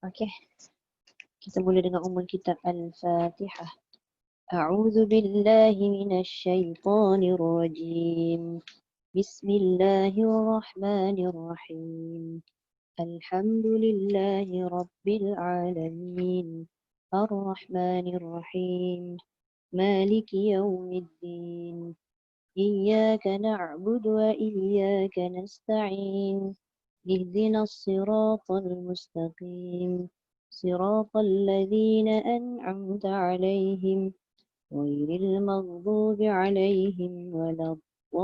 Okey, kita mula dengan kitab Al-Fatihah. A'udzu billahi minasy syaithanir rajim. Bismillahirrahmanirrahim. Alhamdulillahi rabbil alamin. Ar-Rahmanir Rahim. Maliki yaumiddin. Iyyaka na'budu wa iyyaka nasta'in. اهدنا الصراط المستقيم صراط الذين أنعمت عليهم غير المغضوب عليهم ولا الضالين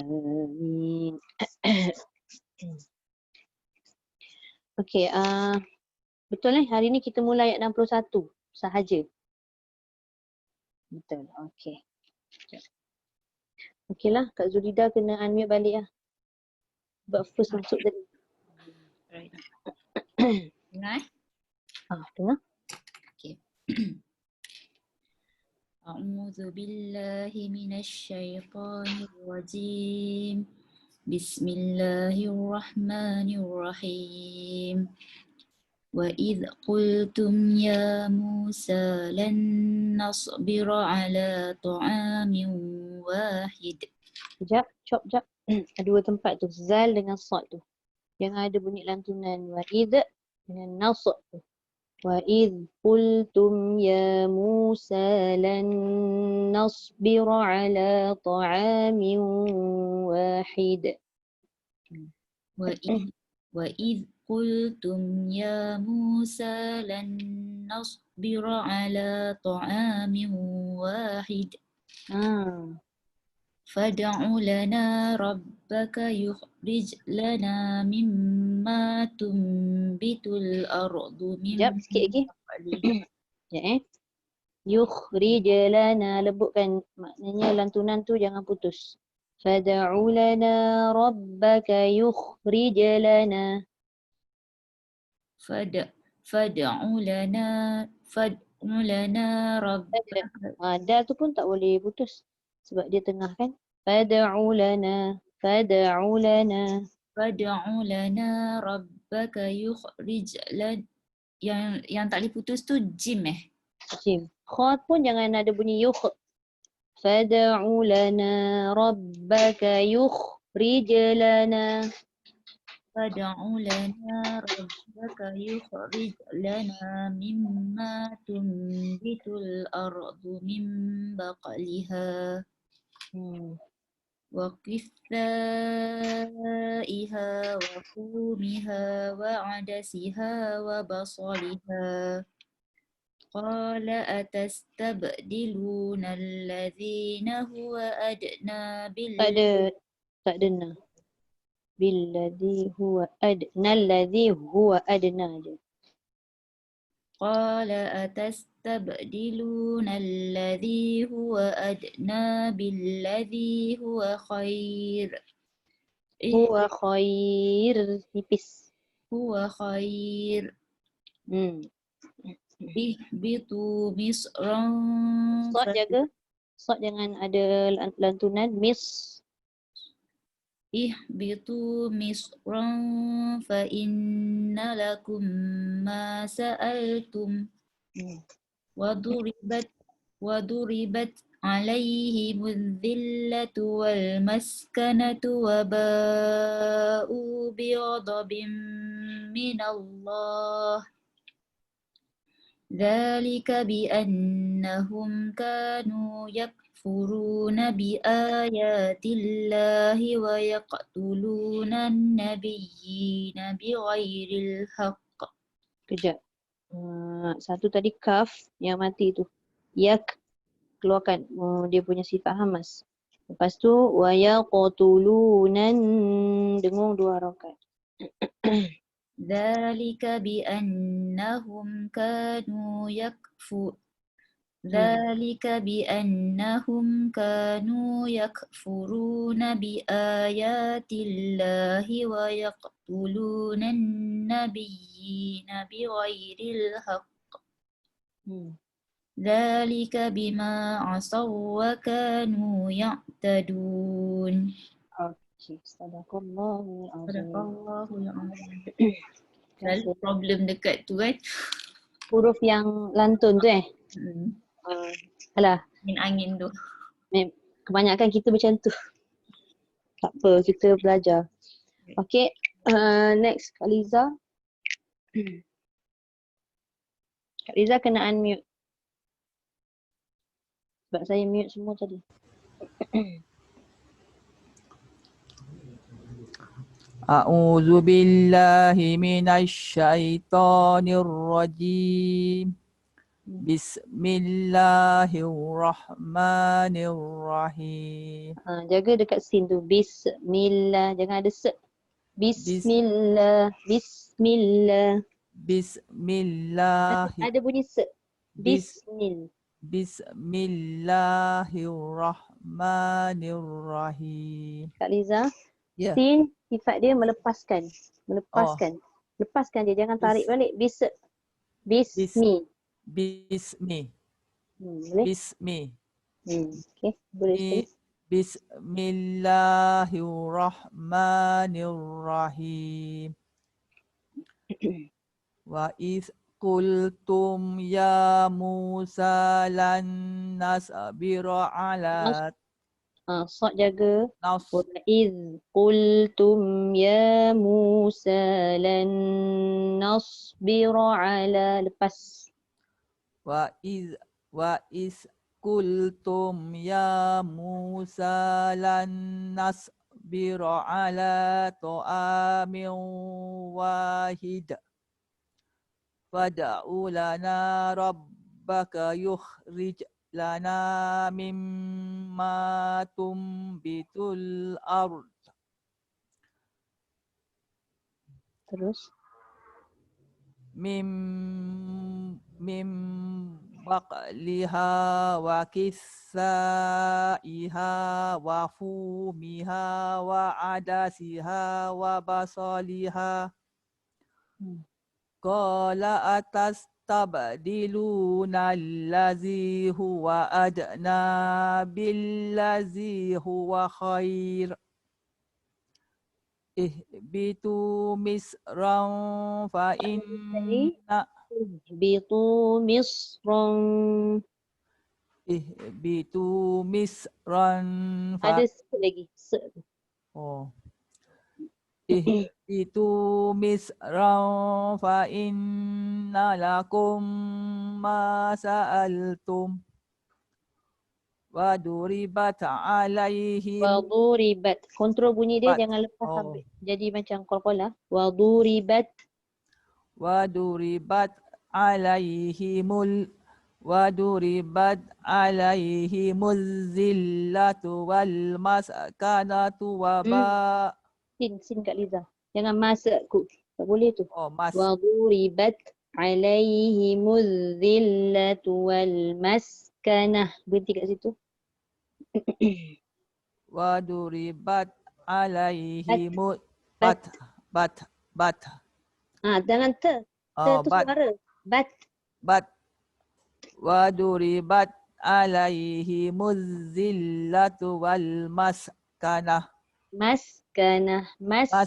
آمين. Okey, betul hari ni kita mula ayat 61 sahaja. Betul, okey. Okeylah, Kak Zulida kena unmute balik lah. Sebab first masuk tadi. Right. Dengar? Dengar? Okay. A'udzu billahi minasy syaithanir rajim. Bismillahirrahmanirrahim. Wa idh qultum ya Musa lan nasbira ala ta'amin wahid. Sekejap, jap. Ada dua tempat tu, zal dengan sad tu. Yang ada bunyi lantunan wa idh dengan nasab tu. Wa idh qultum ya Musa lan nasbira ala ta'amin wahid. Wa idh qultum ya Musa lan nasbira ala ta'amin wahid. Fad'u lana rabbaka yukhrij lana mimma tumbitul ardu min Sekejap, sikit lagi. Yukhrij lana, lebutkan, maknanya lantunan tu jangan putus. Fad'u lana rabbaka yukhrij lana. Fad'u lana rabbaka. Dal tu pun tak boleh putus sebab dia tengah kan. Fad'u lana rabbaka yukhrij lana. Yang tak boleh putus tu jim Jim. Kha pun jangan ada bunyi yukh. Fad'u lana rabbaka yukhrij lana. Fad'u lana rabbaka yukhrij lana mimma tumbitul ardu min baqliha wa qithaiha wa fumiha wa adasiha wa basaliha. Qala atastabdiluna alladhina huwa adna Tak dengar. Billadhi huwa adna, alladhi huwa adna je. Qala atastabdiluna alladhi huwa adna billadhi huwa khair. Huwa khair, nipis. Huwa khair. Ihbitu misran. Sod jaga. Sod jangan ada lantunan. Ihbitu misran fa inna lakum ma sa'altum. Waduribat alaihimul dhillatu wal maskanatu wa ba'u bighadabin minallah. Dzalika bi'annahum kanu yakfuruna biayatillahi wa yaqtuluna an-nabiyyina bighairil haqq. Kejap. Satu tadi kaf yang mati tu. Yak, keluarkan dia punya sifat hamas. Lepas tu wa yaqtulunan, dengung dua harakat. Dzalika bi'annahum kanu yakfuruna biayatillahi wa yaqtuluna an-nabiyyina bighairil haqq. Dzalika bima asaw wa kanu ya'tadun. Sadaqallahul azim. Sadaqallahu ya Allah. Terima Selalu kasih. problem dekat tu kan. Huruf yang lantun tu alah, Angin tu. kebanyakan kita macam tu. Tak apa, kita belajar. Okay, next Kak Liza. Kak Liza kena unmute. Sebab saya mute semua tadi. A'udzu billahi minasy syaithanir rajim. Bismillahirrahmanirrahim. Jaga dekat sin tu. Bismillah. Jangan ada se. Bismillah. Bismillah. Bismillah. Ada bunyi se. Bismillah. Bismillahirrahmanirrahim. Kak Liza. Ya. Sin sifat dia melepaskan. Melepaskan. Lepaskan dia. Jangan tarik balik. Bismi. Bismi. Boleh? Bismi. Okay. Boleh sekali. Bismillahirrahmanirrahim. Wa iz qultum ya Musa lan nasbira ala Sad jaga. nas Wa iz qultum ya Musa lan nasbira ala. Lepas. wa iz qultum ya Musa lan nasbira ala ta'amin wahid fad'u lana rabbaka yukhrij lana mimma tumbitul ard. Terus. Mim baqliha wa kissaiha wa fumiha wa adasiha wa basaliha. Qala atastabdiluna allazi huwa adna billazi huwa khair. Ihbitu misran fa inna Ihbitu misran. Ihbitu misran fa Ada se lagi. Se. Ihbitu misran fa inna lakum ma sa'altum wa duribat alaihim Waduribat. Kontrol bunyi dia jangan lepas sampai. Jadi macam qalqalah. Waduribat. Waduribat alaihimul zillatu wal maskanatu wa ba. Sin Kak Liza. Jangan masakku. Tak boleh tu. Mas. Waduribat alaihimul zillatu wal maskanah. Berhenti kat situ. Waduribat alaihimul bat. Jangan te. Te tu suara. Bat. Waduribat alaihimuz zillatu wal maskanah. Maskanah. Jangan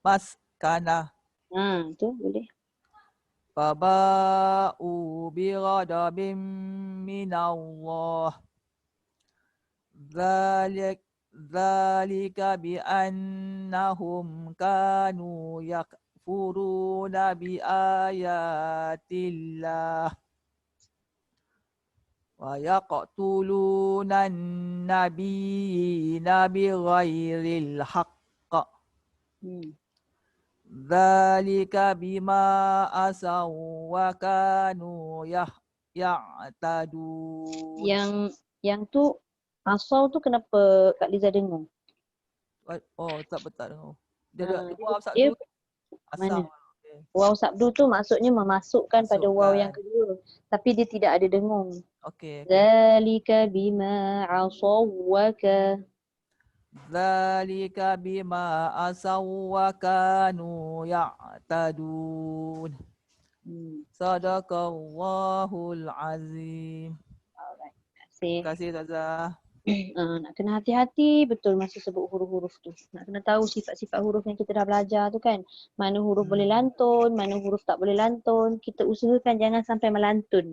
Maskanah. Tu boleh. Faba'u bighadabim minallah. Zalika bi'annahum kanu yakfuruna biayatillah wa yaqtuluna an-nabiyina bighairil haqq. Zalika bima asaw wa kanu ya'tadun. Yang tu asal tu kenapa Kak Liza dengar? Tak betul dengar. Dia waw Dia sabdu mana? asal. Waw sabdu tu maksudnya memasukkan pada waw yang Masukkan. kedua. Tapi dia tidak ada dengung. Okey. Zalika bima asaw wa ka. Zalika bima asaw wa kanu ya'tadun. Sadaqallahul azim. Alright. Terima kasih. Terima kasih Ustazah. Nak kena hati-hati betul masa sebut huruf-huruf tu. Nak kena tahu sifat-sifat huruf yang kita dah belajar tu kan. Mana huruf boleh lantun, mana huruf tak boleh lantun. Kita usahakan jangan sampai melantun.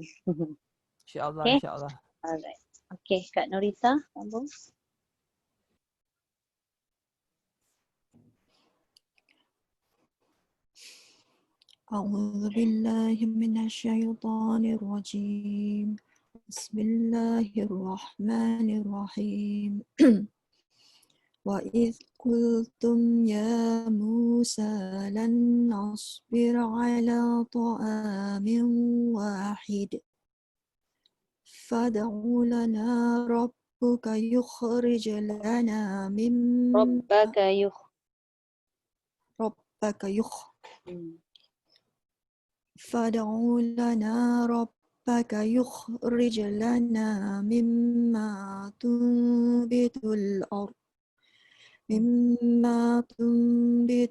InsyaAllah, Okay. insyaAllah. Alright. Okay, Kak Norita, sambung. أعوذ بالله من الشيطان الرجيم بسم الله الرحمن الرحيم وإذ قلتم يا موسى لن نصبر على طعام واحد فادع لنا ربك يخرج لنا مما فادع لنا ربك يخرج لنا مما تنبت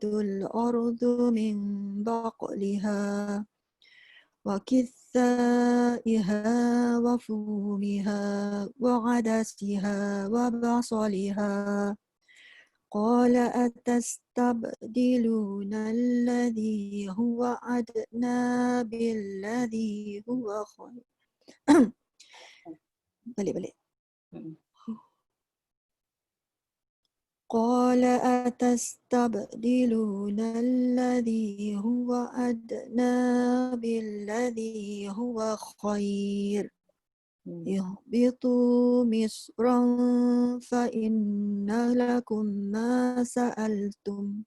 الأرض من بقلها وكثائها وفومها وعدسها وبصلها قال أتستبدلون الذي هو أدنى بالذي هو خير balik. قال أتستبدلون الذي هو أدنى بالذي هو خير اهبطوا مصرا فإن لكم ما سألتم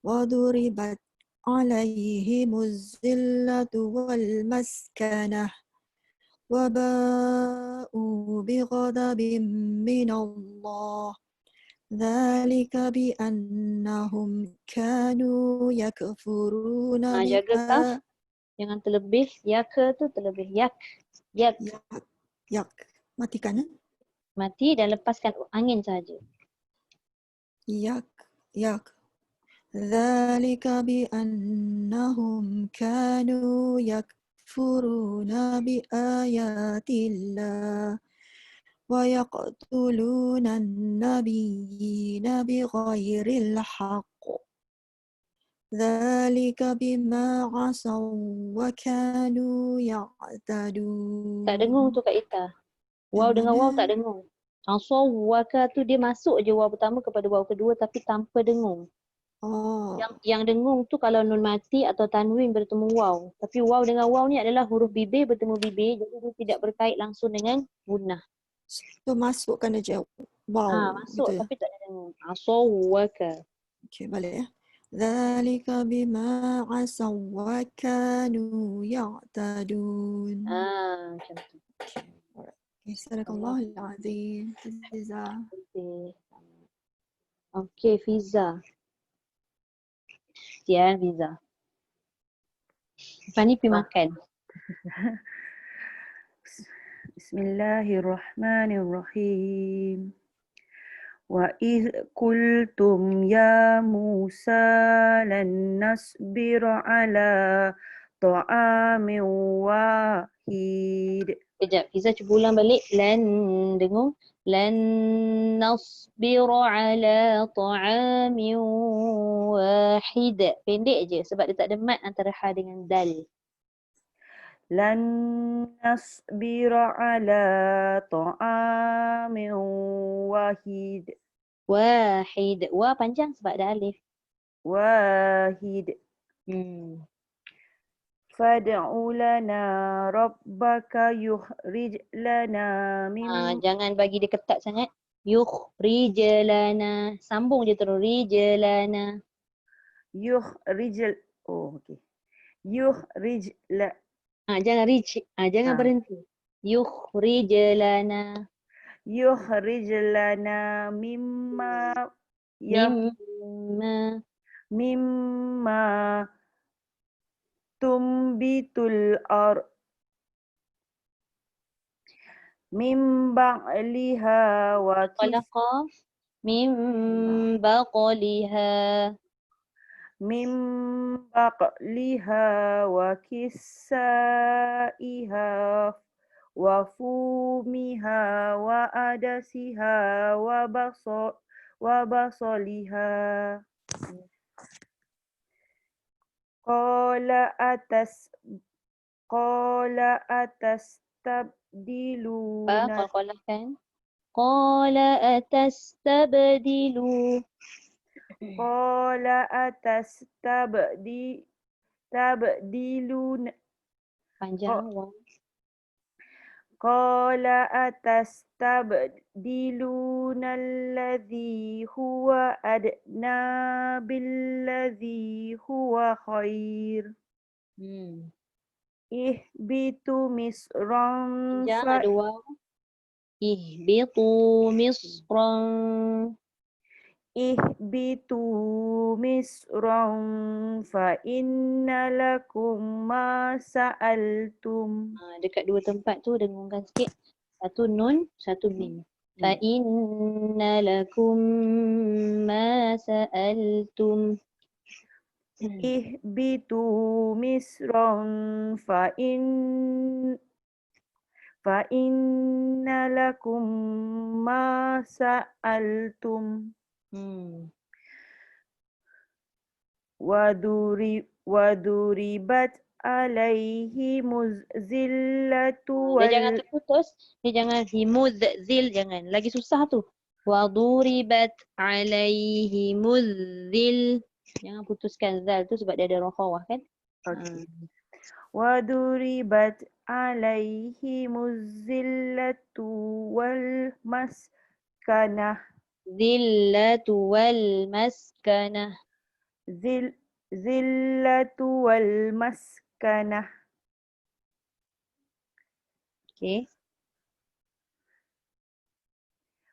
وضربت عليهم الذلة والمسكنة وباءوا بغضب من الله ذلك بأنهم كانوا يكفرون Jaga jangan terlebih. Yaka tu terlebih. Yak. Matikan. Mati dan lepaskan angin saja. Yak. ذلك بأنهم كانوا يكفرون بآيات الله ويقتلون النبيين بغير الحق ذلك بما عصوا وكانوا يعتدون. Tak dengung tu Kak Ita. Waw dengan waw tak dengung. Waka tu dia masuk je waw pertama kepada waw kedua tapi tanpa dengung. Oh. Yang dengung tu kalau nun mati atau tanwin bertemu waw. Tapi waw dengan waw ni adalah huruf bibir bertemu bibir, jadi dia tidak berkait langsung dengan gunnah. So masukkan aja waw. Masuk gitu. tapi tak ada dengung. Waka. Okay, balik ya. ذلك بما عصوا وكانوا يعتدون. Macam tu. Okay, Sadaqallahul Azim. Fiza. Okay, Fiza. Sekian Fiza. Fani pergi makan. Bismillahirrahmanirrahim. وَإِذْ قُلْتُمْ يَا مُوسَى لَنْ نَصْبِرَ عَلَى طَعَامٍ وَاحِدٍ. Kejap, Fiza cuba ulang balik. Lan, dengung. Lan nasbira ala ta'amin wahid. Pendek je sebab dia tak ada mat antara ha dengan dal. Lan nasbira ala ta'amin wahid. Wahid. Wa panjang sebab ada alif. Wahid. Fad'u lana rabbaka yukhrij lana min. Jangan bagi dia ketat sangat. Yukhrij lana. Sambung je terus. Rijlana. Yukhrij. Oh, okey. Yukhrij la. Jangan jangan berhenti. Yukhrij lana. Yukhrij lana mimma tumbitul ard min ba'liha wa Qalaqaf min baqliha wa kisaiha وفومها وعدسها وبصلها قال أتستبدلون qalqalah kan. Qala atastabdilu. قال أتستبدلون Panjang waw. قال أتستبدلون الذي هو أدنى بالذي هو خير اهبطوا مصرا Panjang ada waw. Ihbitu misran. اهبطوا مصرا فإن لكم ما سألتم Dekat dua tempat tu dengungkan sikit. Satu nun, satu mim. Fa inna lakum ma sa'altum. اهبطوا مصرا فإن لكم ما سألتم وضربت عليهم الذلة Dia jangan terputus. Dia jangan himudzil, jangan. Lagi susah tu. Wa duribat alaihimudzil. Jangan putuskan zal tu sebab dia ada rokhawah kan. Okay. وضربت عليهم الذلة والمسكنة Zillatu wal maskanah. ذلة والمسكنة Okay.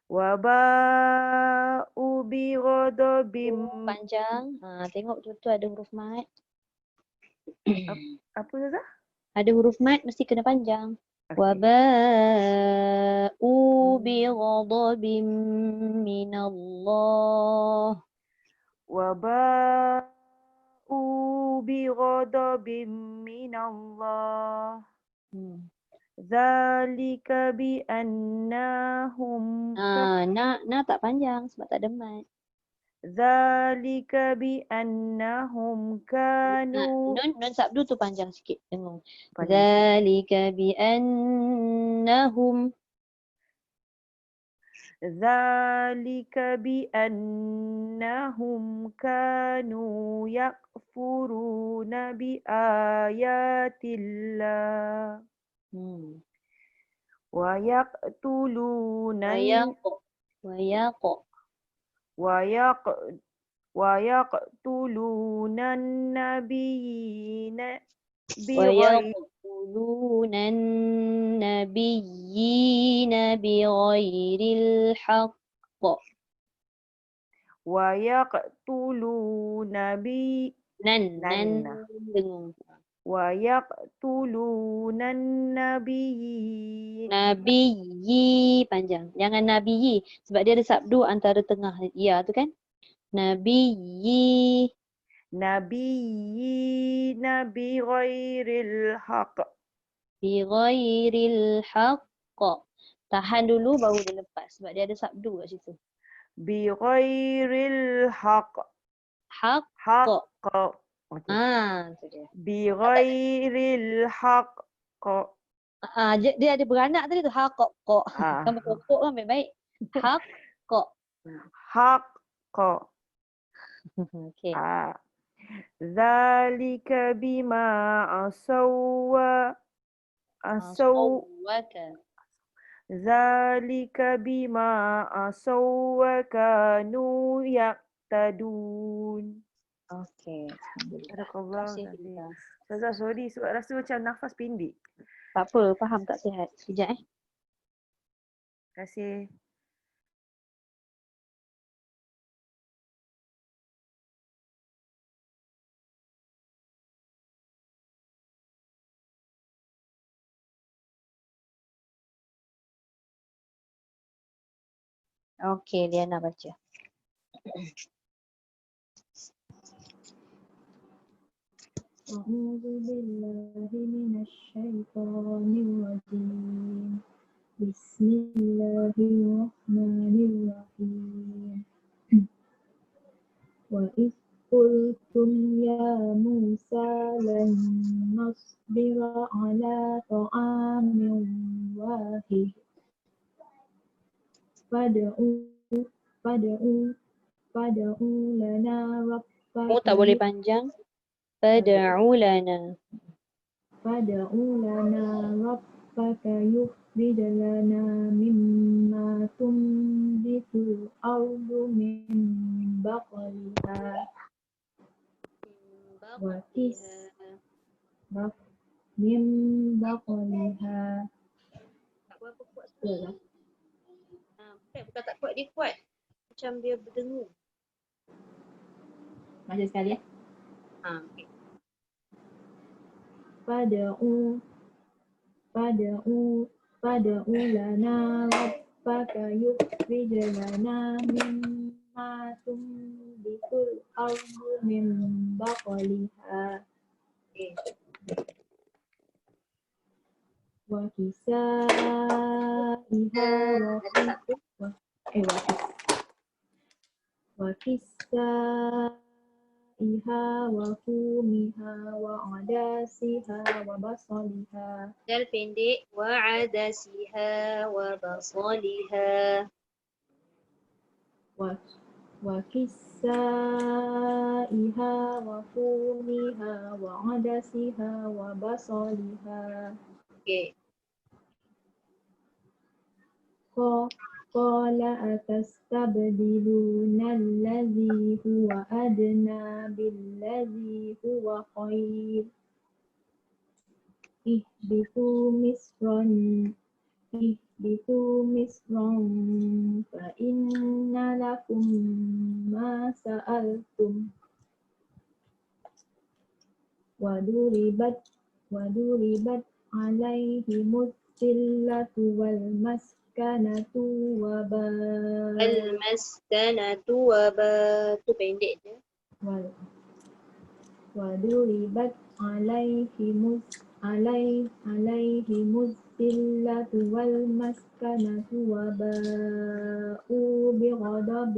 وباءوا بغضب Panjang. Tengok tu ada huruf mat. apa Zazah? Ada huruf mat mesti kena panjang. Okay. Waba'u bighadabin minallah. وباءوا بغضب من الله ذلك بأنهم Na tak panjang sebab tak ada mat. ذلك بأنهم كانوا Nun sabdu tu panjang sikit. Dengung. Panjang. Zalika bi'annahum. ذلك بأنهم كانوا يكفرون بآيات الله ويقتلون ويقتلون النبيين بغير ويقتلون النبيين بغير الحق. ويقتلون ويقتلون النبيين Nabiyyi panjang. Jangan nabiyyi sebab dia ada sabdu antara tengah ya tu kan. Nabiyyi بغير الحق bighairil haqq. Tahan dulu baru dia lepas sebab dia ada sabdu kat situ. بغير الحق Haqq. حق Tu dia. بغير الحق Dia ada beranak tadi tu haqq. Kan berkokok kan baik-baik. Haqq. حق Okey. ذلك بما عصوا ذلك بما عصوا وكانوا يعتدون. Okey. Alhamdulillah. Barakallah. Terima kasih, Lisa. Ustazah, sorry sebab rasa macam nafas pendek. Tak apa, faham tak sihat. Sekejap Terima kasih. Okey, Liana baca. أعوذ بالله من الشيطان الرجيم بسم الله الرحمن الرحيم وإذ قلتم يا موسى لن نصبر على طعام واحد فادعوا لنا Oh, tak boleh panjang. Fad'u lana. ربك يخرج لنا مما تنبت الأرض من بقلها من بقلها Tak berapa kuat suara. Bukan tak kuat, dia kuat. Macam dia berdengung. Macam sekali ya. Okay. فادعوا لنا ربك يخرج لنا مما تنبت الأرض من بقلها وكسائها وفومها وعدسها وبصلها Dal pendek. Wa'adasiha wa basaliha. وكسائها وفومها وعدسها وبصلها Okay. قال أتستبدلون الذي هو أدنى بالذي هو خير اهبطوا مصرا فإن لكم ما سألتم وضربت عليهم الذلة والمسكنة Al-maskanatu wa tu pendek je. وضربت عليهم الذلة والمسكنة وباءوا بغضب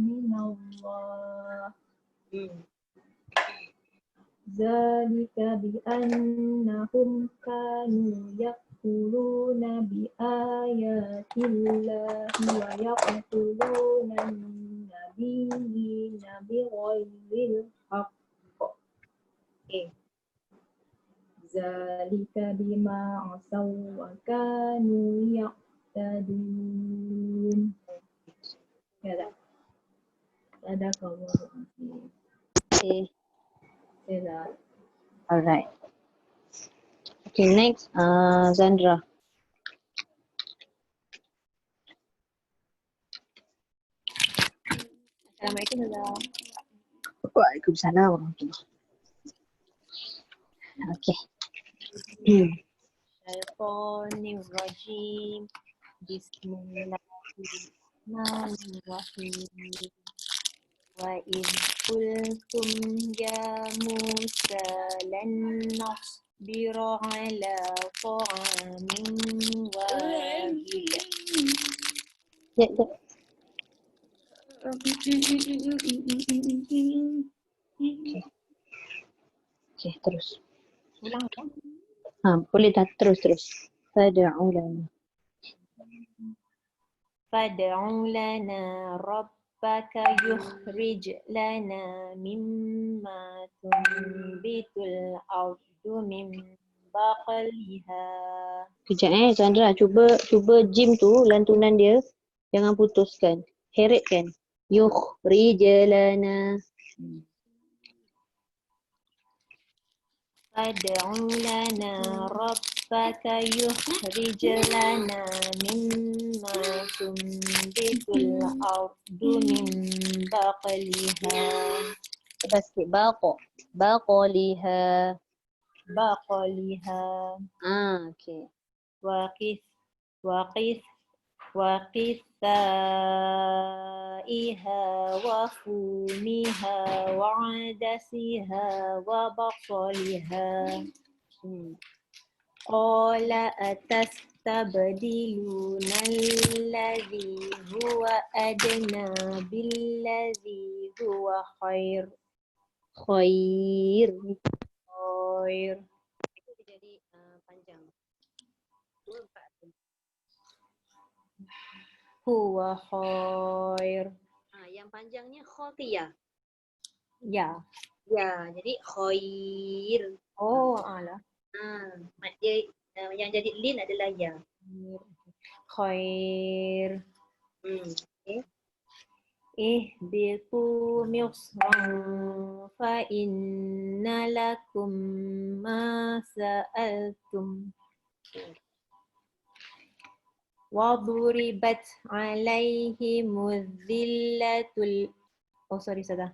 من الله ذلك بأنهم كانوا يكفرون بآيات الله ويقتلون النبيين بغير الحق ذلك بما عصوا وكانوا يعتدون. كذا. صدق الله العظيم. Okay. كذا. Alright. Okay, next, Zandra. Assalamualaikum. Waalaikumsalam warahmatullahi. Okay. Syaitanirrajim. Bismillahirrahmanirrahim. Wa idh qultum ya Musa lan nasbira ala ta'amin wahid. Okay, terus. Ulang ya. Boleh dah, terus. Fad'u lana rabbaka yukhrij lana mimma tunbitul ardu min baqliha. Kejap Sandra, cuba jim tu lantunan dia jangan putuskan. Heretkan. Yukhrij lana. Fad'u lana rabbaka yukhrij lana mimma tunbitul ardu min baqliha. Bas sikit, baqliha. Okay. Waqithaiha مائها وفومها وعدسها وبصلها. قال أتستبدلون الذي هو أدنى بالذي هو خير. Khair. Itu jadi panjang. Huwa khair. Yang panjangnya khotiyah. Ya. Ya, jadi khair. Oh, alah. Dia, yang jadi lin adalah ya. Khair. Okay. Ihbitu misran fa inna lakum ma sa'altum. Waduribat alaihimuz zillatul. Oh, sorry, salah.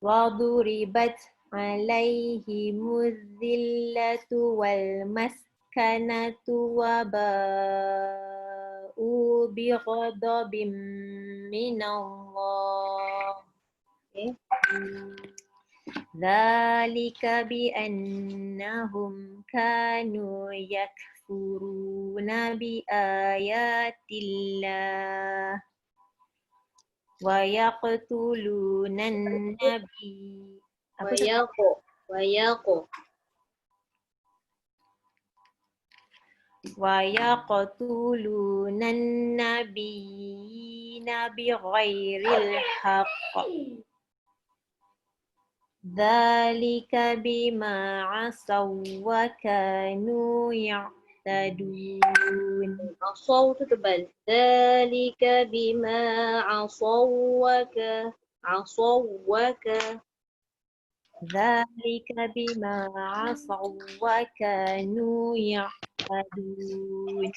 Waduribat alaihimuz zillatu wal maskanatu wa ba'u bi ghadabin minallah. Dzalika bi annahum kanu yakfuruna bi ayatillah wa yaqtuluna nabi. Wa yaqtuluna nabiyina bighairil haqq. Dzalika bima asaw wa kanu ya'tadun. Asaw itu tebal. Dzalika bima asaw wa Dzalika bima asaw wa kanu ya'tadun.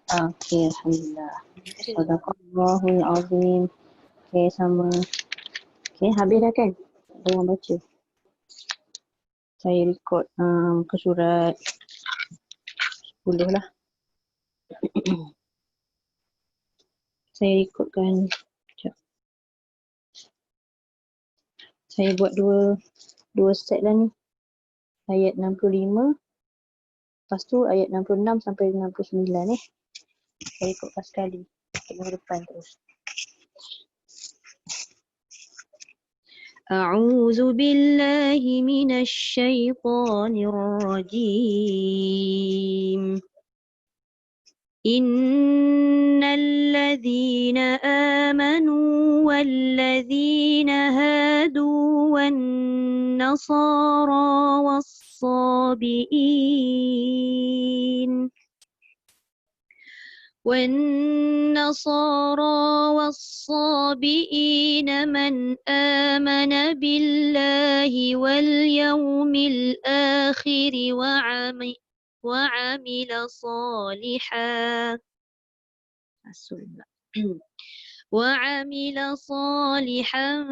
Okay, alhamdulillah. Sadaqallahul azim. Okay, sama. Okay, habis dah kan? Ada yang baca. Saya record ke surat 10 lah. Saya rekodkan. Sekejap. Saya buat dua set lah ni. Ayat 65. Lepas tu ayat 66 sampai 69 eh. Saya rekodkan sekali. Minggu depan terus. أعوذ بالله من الشيطان الرجيم إن الذين آمنوا والذين هادوا والنصارى والصابئين من آمن بالله واليوم الآخر وعمل صالحا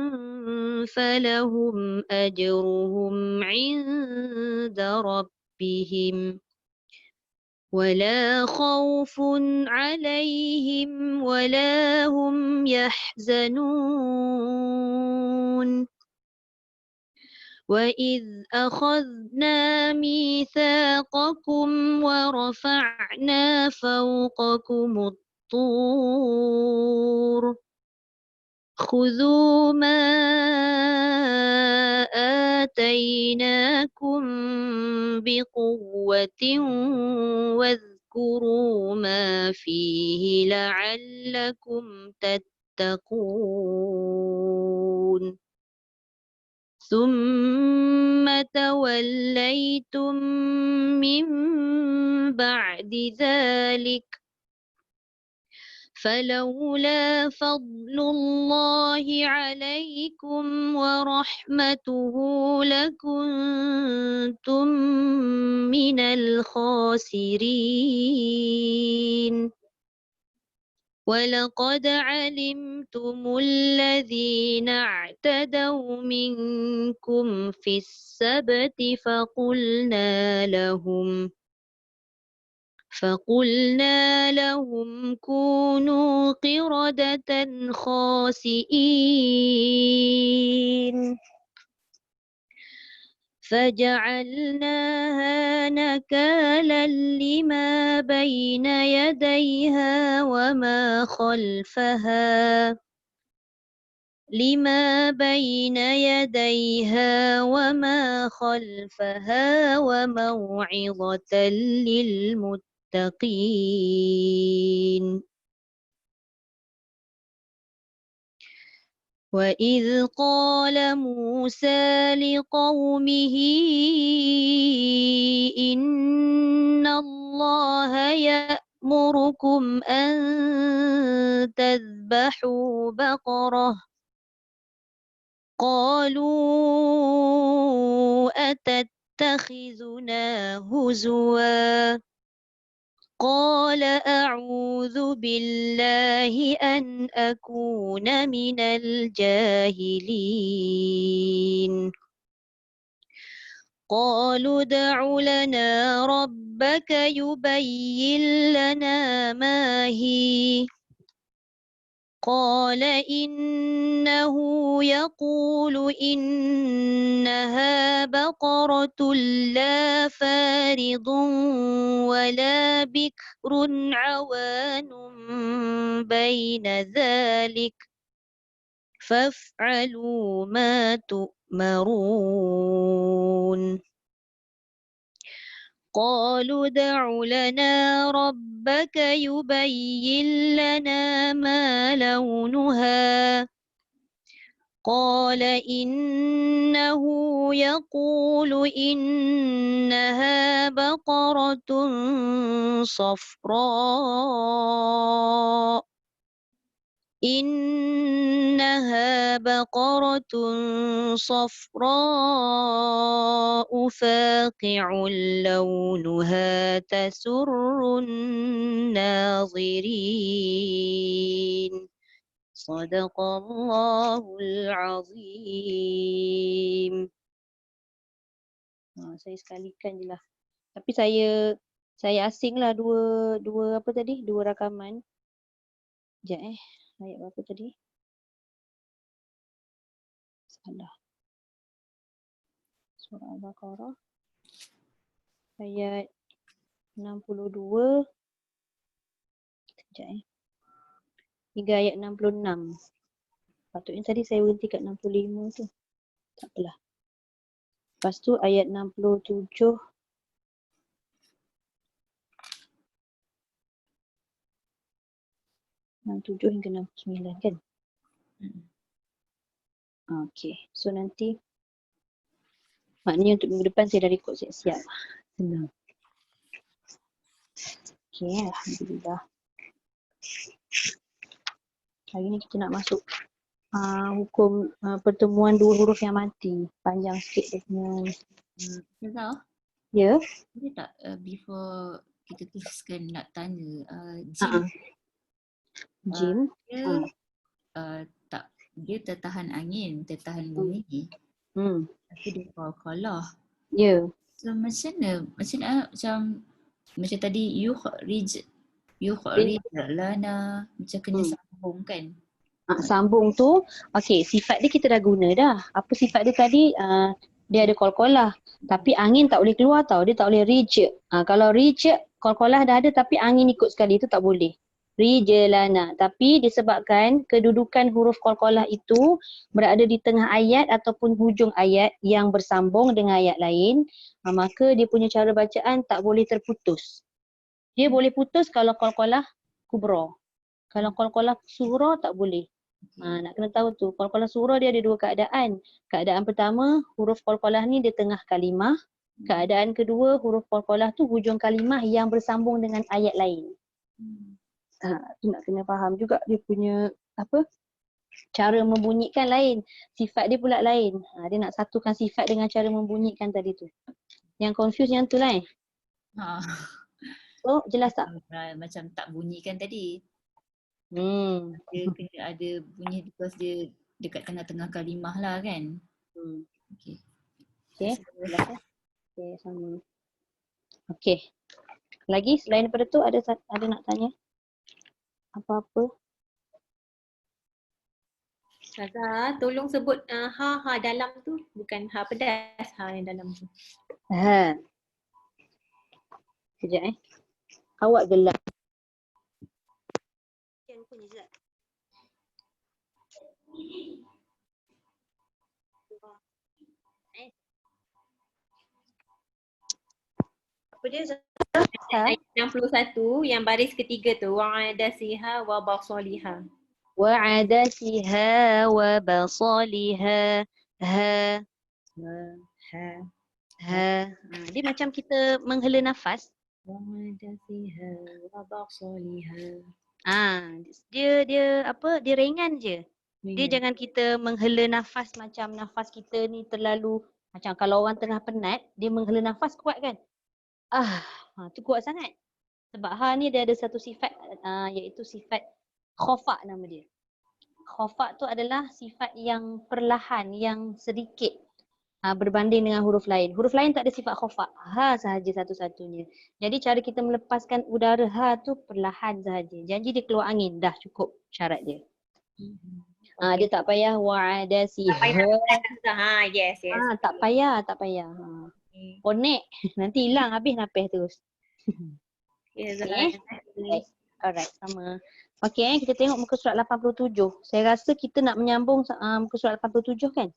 فلهم أجرهم عند ربهم ولا خوف عليهم ولا هم يحزنون وإذ أخذنا ميثاقكم ورفعنا فوقكم الطور خذوا ما آتيناكم بقوة واذكروا ما فيه لعلكم تتقون ثم توليتم من بعد ذلك فلولا فضل الله عليكم ورحمته لكنتم من الخاسرين ولقد علمتم الذين اعتدوا منكم في السبت فقلنا لهم كونوا قردة خاسئين فجعلناها نكالا لما بين يديها وما خلفها وموعظة للمتقين وإذ قال موسى لقومه إن الله يأمركم أن تذبحوا بقرة قالوا أتتخذنا هزوا قال أعوذ بالله أن أكون من الجاهلين قالوا ادع لنا ربك يبين لنا ما هي قال إنه يقول إنها بقرة لا فارض ولا بكر عوان بين ذلك فافعلوا ما تؤمرون قالوا ادع لنا ربك يبين لنا ما لونها قال إنه يقول إنها بقرة صفراء فاقع لونها تسر الناظرين صدق الله العظيم. Saya sekalikan je lah. Tapi saya asing lah dua apa tadi? Dua rakaman. Sekejap ayat berapa tadi? Salah. Surah Al-Baqarah. Ayat 62. Sekejap hingga ayat 66. Patutnya tadi saya berhenti kat 65 tu. Tak apalah. Lepas tu ayat 67. Tujuh hingga 69 kan? Okey. So nanti maknanya untuk minggu depan saya dah rekod siap-siap. Senang. Okey, alhamdulillah. Hari ni kita nak masuk hukum pertemuan dua huruf yang mati. Panjang sikit dia punya. Tahu? Ya? Boleh tak before kita teruskan nak tanya Jim Jim. dia dia tertahan angin, tertahan bumi. Tapi dia qalqalah. Ya. So macam tadi yukhrij lana macam kena sambung kan? Sambung tu, okey, sifat dia kita dah guna dah. Apa sifat dia tadi? Dia ada qalqalah. Tapi angin tak boleh keluar tau. Dia tak boleh rij. Kalau rij, qalqalah dah ada tapi angin ikut sekali, itu tak boleh. Rijlana. Tapi disebabkan kedudukan huruf qalqalah itu berada di tengah ayat ataupun hujung ayat yang bersambung dengan ayat lain, maka dia punya cara bacaan tak boleh terputus. Dia boleh putus kalau qalqalah kubra. Kalau qalqalah sughra tak boleh. Nak kena tahu tu. Qalqalah sughra dia ada dua keadaan. Keadaan pertama, huruf qalqalah ni di tengah kalimah. Keadaan kedua, huruf qalqalah tu hujung kalimah yang bersambung dengan ayat lain. Tu nak kena faham juga dia punya cara membunyikan lain, sifat dia pula lain. Dia nak satukan sifat dengan cara membunyikan tadi tu. Yang confuse yang tu lah So jelas tak? Macam tak bunyikan tadi. Dia kena ada bunyi because dia dekat tengah-tengah kalimah lah kan. Okay. Okay, jelas Okay, sama. Okay. Lagi selain daripada tu ada nak tanya? Apa-apa? Ustazah, tolong sebut ha dalam tu. Bukan ha pedas, ha yang dalam tu. Ha. Sekejap Awak gelap. Apa dia? Ha? Ayat 61 yang baris ketiga tu. Wa'adasiha wa basaliha. وعدسها وبصلها ha Ha. ha. Dia macam kita menghela nafas. Wa'adasiha wa basaliha. Dia apa? Dia ringan je. Dia Ringan. jangan kita menghela nafas macam nafas kita ni terlalu macam kalau orang tengah penat, dia menghela nafas kuat kan? Tu kuat sangat. Sebab ni dia ada satu sifat iaitu sifat khofa nama dia. Khofa tu adalah sifat yang perlahan, yang sedikit berbanding dengan huruf lain. Huruf lain tak ada sifat khofa. Ha sahaja satu-satunya. Jadi cara kita melepaskan udara ha tu perlahan sahaja. Janji dia keluar angin, dah cukup syarat dia. Dia tak payah wa'adasiha. Ha, yes. Tak payah. Okay. Konek. Nanti hilang habis napih terus. Ya, Okay. Alright, sama. Okay, kita tengok muka surat 87. Saya rasa kita nak menyambung muka surat 87 kan?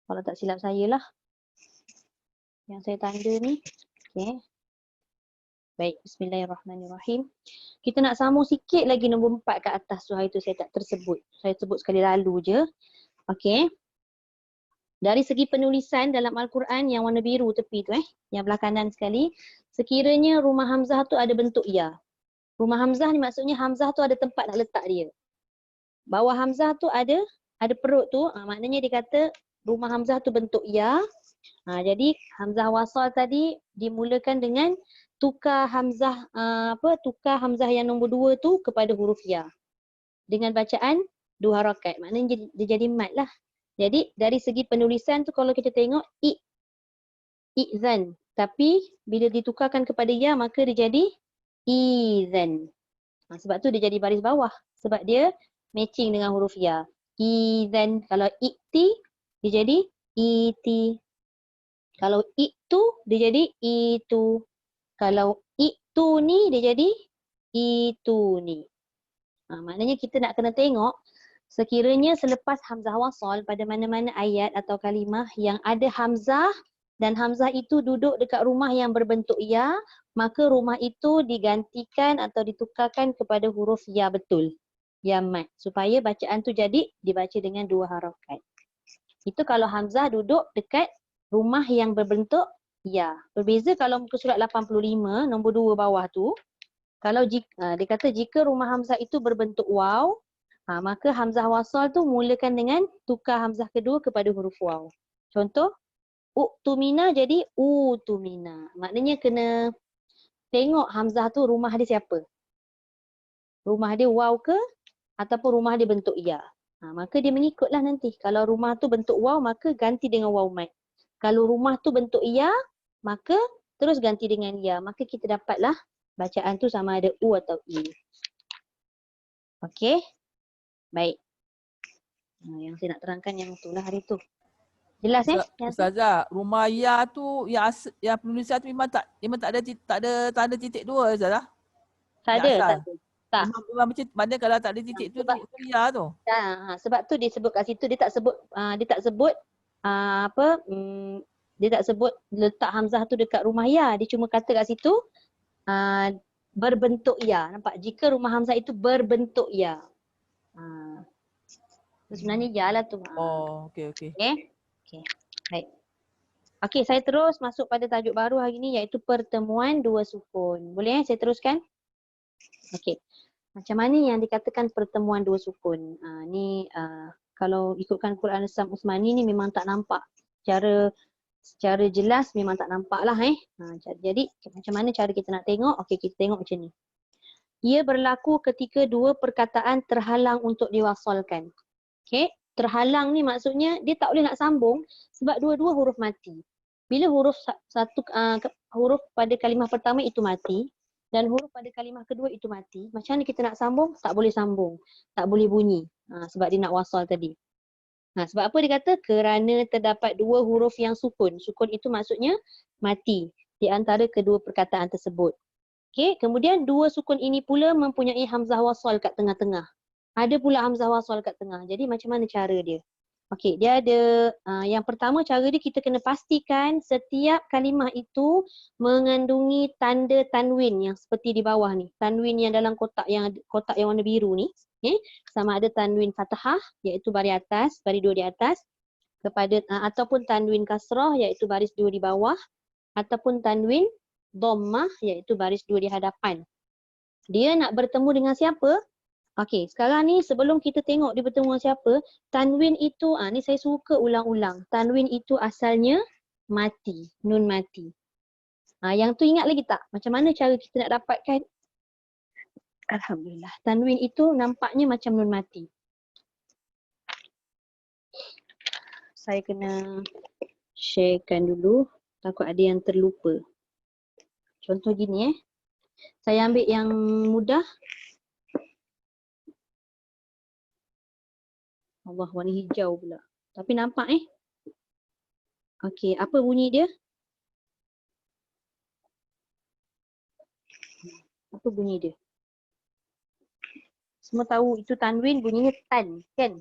Kalau tak silap saya lah. Yang saya tanda ni. Okay. Baik, bismillahirrahmanirrahim. Kita nak sambung sikit lagi nombor 4 kat atas tu. Hari tu saya tak tersebut. Saya sebut sekali lalu je. Okay. Dari segi penulisan dalam Al-Quran yang warna biru tepi tu yang belah kanan sekali, sekiranya rumah Hamzah tu ada bentuk ya. Rumah Hamzah ni maksudnya Hamzah tu ada tempat nak letak dia. Bawah Hamzah tu ada perut tu, maknanya dia kata rumah Hamzah tu bentuk ya. Jadi Hamzah wasal tadi dimulakan dengan tukar Hamzah tukar Hamzah yang nombor 2 tu kepada huruf ya. Dengan bacaan 2 harakat. Maknanya dia jadi mat lah. Jadi dari segi penulisan tu kalau kita tengok i'zan. Tapi bila ditukarkan kepada ya maka dia jadi izan. Sebab tu dia jadi baris bawah. Sebab dia matching dengan huruf ya. Izan. Kalau i'ti dia jadi iti. Kalau itu dia jadi itu. Kalau itu ni dia jadi itu ni. Maknanya kita nak kena tengok sekiranya selepas hamzah wasal pada mana-mana ayat atau kalimah yang ada hamzah dan hamzah itu duduk dekat rumah yang berbentuk ya, maka rumah itu digantikan atau ditukarkan kepada huruf ya betul. Ya mat. Supaya bacaan tu jadi dibaca dengan 2 harakat. Itu kalau hamzah duduk dekat rumah yang berbentuk ya. Berbeza kalau muka surat 85 nombor 2 bawah tu. Kalau dia kata jika rumah hamzah itu berbentuk waw, maka hamzah wasal tu mulakan dengan tukar hamzah kedua kepada huruf waw. Contoh, uktumina jadi utumina. Maknanya kena tengok hamzah tu rumah dia siapa. Rumah dia waw ke ataupun rumah dia bentuk ya. Maka dia mengikutlah nanti. Kalau rumah tu bentuk waw maka ganti dengan waw mat. Kalau rumah tu bentuk ya maka terus ganti dengan ya. Maka kita dapatlah bacaan tu sama ada u atau i. Okey. Baik. Yang saya nak terangkan yang itulah hari tu. Jelas Ustazah, rumah ya tu yang penulisan tu memang tak ada tanda titik 2 Ustazah. Tak ada. Tak. Memang macam mana kalau tak ada titik tu ya tu. Sebab tu dia sebut kat situ dia tak sebut dia tak sebut letak hamzah tu dekat rumah ya. Dia cuma kata kat situ berbentuk ya. Nampak? Jika rumah hamzah itu berbentuk ya. Sebenarnya ya lah tu. Okey. Okay. Baik. Okey, saya terus masuk pada tajuk baru hari ni iaitu pertemuan 2 sukun. Boleh saya teruskan? Okey. Macam mana yang dikatakan pertemuan 2 sukun? Ni kalau ikutkan Quran Al-Sam Uthmani ni memang tak nampak. Secara jelas memang tak nampak lah jadi macam mana cara kita nak tengok? Okey, kita tengok macam ni. Ia berlaku ketika 2 perkataan terhalang untuk diwasalkan. Okey, terhalang ni maksudnya dia tak boleh nak sambung sebab dua-dua huruf mati. bila huruf pada kalimah pertama itu mati dan huruf pada kalimah kedua itu mati, macam mana kita nak sambung? Tak boleh sambung, tak boleh bunyi. Sebab dia nak wasal tadi. Sebab apa dia kata? Kerana terdapat dua huruf yang sukun. Sukun itu maksudnya mati di antara kedua perkataan tersebut. Okey, kemudian dua sukun ini pula mempunyai hamzah wasal kat tengah-tengah. Ada pula hamzah wasal kat tengah. Jadi macam mana cara dia? Okey, dia ada yang pertama cara dia kita kena pastikan setiap kalimah itu mengandungi tanda tanwin yang seperti di bawah ni. Tanwin yang dalam kotak yang warna biru ni. Okay. Sama ada tanwin fathah iaitu baris atas, baris dua di atas kepada ataupun tanwin kasrah iaitu baris dua di bawah ataupun tanwin dhammah iaitu baris dua di hadapan. Dia nak bertemu dengan siapa? Okey, sekarang ni sebelum kita tengok dia bertemu dengan siapa, tanwin itu, ni saya suka ulang-ulang. Tanwin itu asalnya mati, nun mati. Yang tu ingat lagi tak? Macam mana cara kita nak dapatkan? Alhamdulillah. Tanwin itu nampaknya macam nun mati. Saya kena sharekan dulu, takut ada yang terlupa. Contoh gini Saya ambil yang mudah. Allah, warna hijau pula. Tapi nampak Okey, apa bunyi dia? Apa bunyi dia? Semua tahu itu tanwin bunyinya tan, kan?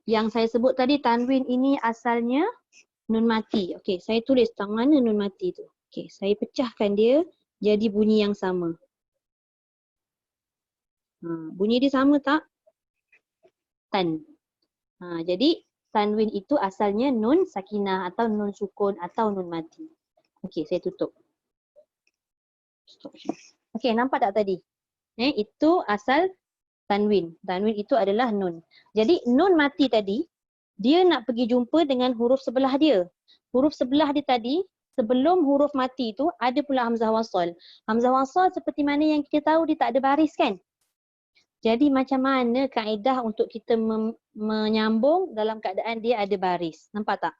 Yang saya sebut tadi tanwin ini asalnya nun mati. Okey, saya tulis tang mana nun mati tu. Okey, saya pecahkan dia jadi bunyi yang sama. Bunyi dia sama tak? Tan. Jadi tanwin itu asalnya nun sakinah atau nun sukun atau nun mati. Okey, saya tutup. Okey, nampak tak tadi? Itu asal tanwin. Tanwin itu adalah nun. Jadi nun mati tadi, dia nak pergi jumpa dengan huruf sebelah dia. Huruf sebelah dia tadi, sebelum huruf mati itu ada pula hamzah wasal. Hamzah wasal seperti mana yang kita tahu dia tak ada baris kan? Jadi macam mana kaedah untuk kita menyambung dalam keadaan dia ada baris? Nampak tak?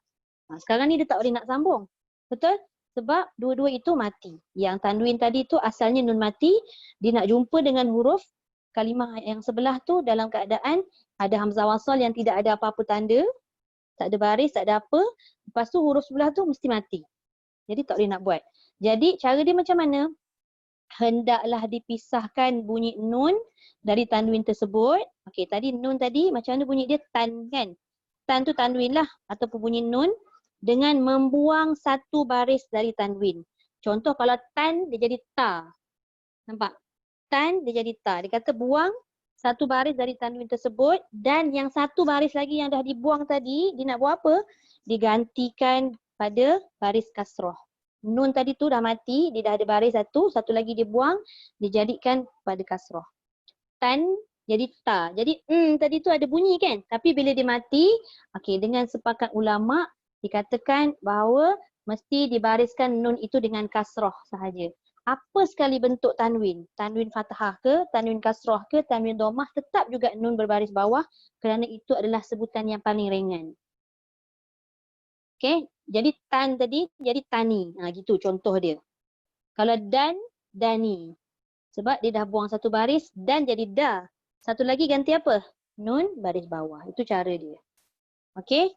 Sekarang ni dia tak boleh nak sambung. Betul? Sebab dua-dua itu mati. Yang tanwin tadi tu asalnya nun mati, dia nak jumpa dengan huruf kalimah yang sebelah tu dalam keadaan ada hamzah wasal yang tidak ada apa-apa tanda, tak ada baris, tak ada apa. Lepas tu huruf sebelah tu mesti mati. Jadi tak boleh nak buat. Jadi cara dia macam mana? Hendaklah dipisahkan bunyi nun dari tanwin tersebut. Okey, tadi nun tadi macam mana bunyi dia? Tan kan? Tan tu tanwin lah ataupun bunyi nun dengan membuang satu baris dari tanwin. Contoh kalau tan dia jadi ta. Nampak? Tan dia jadi ta. Dia kata buang satu baris dari tanwin tersebut dan yang satu baris lagi yang dah dibuang tadi, dia nak buat apa? Digantikan pada baris kasrah. Nun tadi tu dah mati, dia dah ada baris satu lagi dia buang, dijadikan pada kasrah. Tan jadi ta. Jadi tadi tu ada bunyi kan? Tapi bila dia mati, okey, dengan sepakat ulama dikatakan bahawa mesti dibariskan nun itu dengan kasrah sahaja. Apa sekali bentuk tanwin? Tanwin fathah ke, tanwin kasrah ke, tanwin dhammah, tetap juga nun berbaris bawah kerana itu adalah sebutan yang paling ringan. Okey, jadi tan tadi jadi tani. Gitu contoh dia. Kalau dan, dani. Sebab dia dah buang satu baris dan jadi da. Satu lagi ganti apa? Nun baris bawah. Itu cara dia. Okey.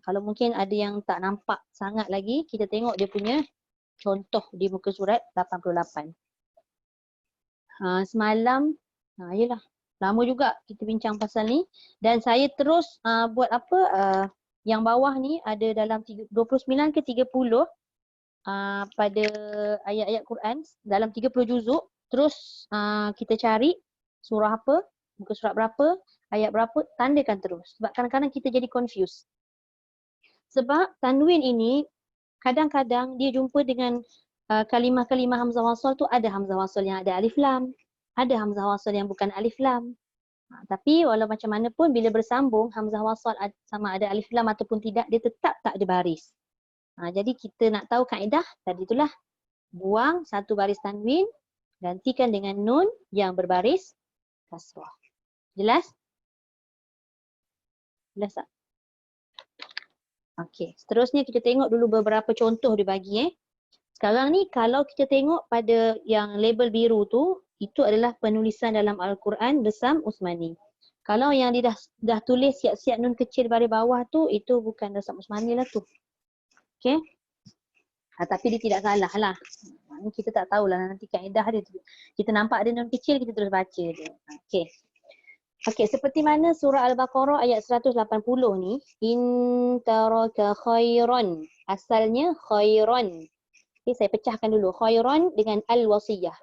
Kalau mungkin ada yang tak nampak sangat lagi, kita tengok dia punya contoh di muka surat 88. Semalam, yelah, lama juga kita bincang pasal ni. Dan saya terus buat apa, yang bawah ni ada dalam 29 ke 30 pada ayat-ayat Quran dalam 30 juzuk. Terus kita cari surah apa, muka surat berapa, ayat berapa, tandakan terus. Sebab kadang-kadang kita jadi confused. Sebab tanwin ini kadang-kadang dia jumpa dengan kalimah-kalimah hamzah wasal tu ada hamzah wasal yang ada alif lam, ada hamzah wasal yang bukan alif lam. Tapi walau macam mana pun bila bersambung hamzah wasal sama ada alif lam ataupun tidak, dia tetap tak ada baris. Jadi kita nak tahu kaedah tadi itulah, buang satu baris tanwin, gantikan dengan nun yang berbaris kasrah. Jelas? Jelas tak? Okey, seterusnya kita tengok dulu beberapa contoh dia bagi. Sekarang ni kalau kita tengok pada yang label biru tu, itu adalah penulisan dalam Al-Quran Resam Usmani. Kalau yang dia dah tulis siap-siap nun kecil baris bawah tu, itu bukan Resam Usmani lah tu. Okey. Tapi dia tidak salah lah. Kita tak tahulah nanti kaedah dia. Kita nampak ada nun kecil, kita terus baca dia. Okey. Okey, seperti mana surah Al-Baqarah ayat 180 ni, in taraka khairan. Asalnya khairan. Okey, saya pecahkan dulu. Khairan dengan al-wasiyah.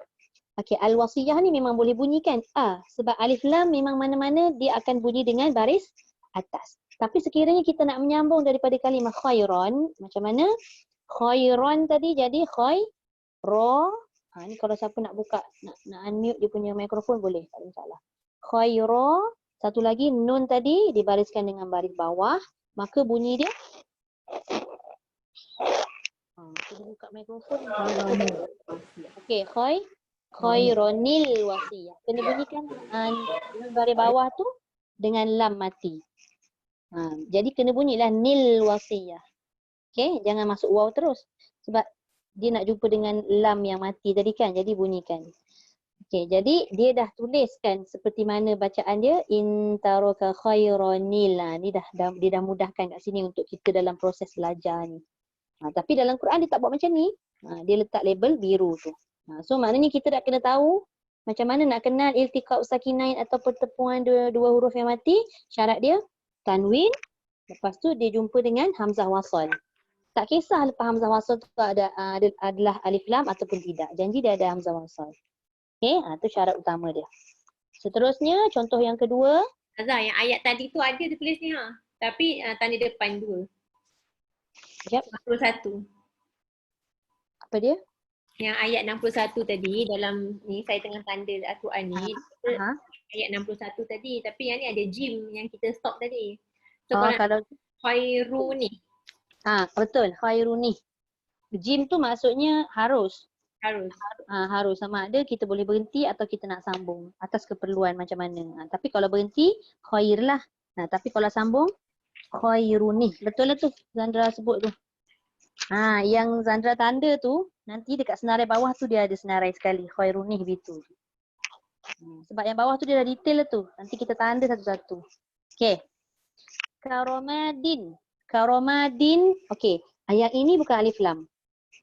Okey, al-wasiyah ni memang boleh bunyikan a, sebab alif lam memang mana-mana dia akan bunyi dengan baris atas. Tapi sekiranya kita nak menyambung daripada kalimah khairan, macam mana? Khairan tadi jadi khaira. Ni kalau siapa nak buka, nak unmute dia punya mikrofon boleh, tak ada masalah. Khaira, satu lagi nun tadi dibariskan dengan baris bawah, maka bunyi dia kita buka mikrofon. Okey, khaironil wasiyah. Kena bunyikan nun baris bawah tu dengan lam mati. Jadi kena bunyilah nil wasiyah. Okey, jangan masuk waw terus sebab dia nak jumpa dengan lam yang mati tadi kan, jadi bunyikan. Okey, jadi dia dah tuliskan seperti mana bacaan dia, in taraka khaironil. Ni dia dah mudahkan kat sini untuk kita dalam proses belajar ni. Tapi dalam Quran dia tak buat macam ni. Dia letak label biru tu. So maknanya kita dah kena tahu macam mana nak kenal iltiqa' sakinain atau pertemuan dua huruf yang mati. Syarat dia tanwin, lepas tu dia jumpa dengan hamzah wasal. Tak kisah lepas hamzah wasal tu adalah alif lam ataupun tidak. Janji dia ada hamzah wasal. Okey, tu syarat utama dia. Seterusnya contoh yang kedua. Azhar, yang ayat tadi tu ada dia tulis ni Tapi tanda depan 2. Sekejap. 61. Apa dia? Yang ayat 61 tadi dalam ni saya tengah tanda Al-Quran ni. Ayat 61 tadi. Tapi yang ni ada jim yang kita stop tadi. So kalau khairu ni. Betul. Khairu ni. Jim tu maksudnya harus. Harus, sama ada kita boleh berhenti atau kita nak sambung atas keperluan macam mana. Tapi kalau berhenti khair lah. Tapi kalau sambung khairuni. Betul lah tu Zandra sebut tu. Yang Zandra tanda tu nanti dekat senarai bawah tu dia ada senarai sekali khairuni begitu. Sebab yang bawah tu dia dah detail lah tu. Nanti kita tanda satu-satu. Okey. Karomadin. Okey. Yang ini bukan alif lam.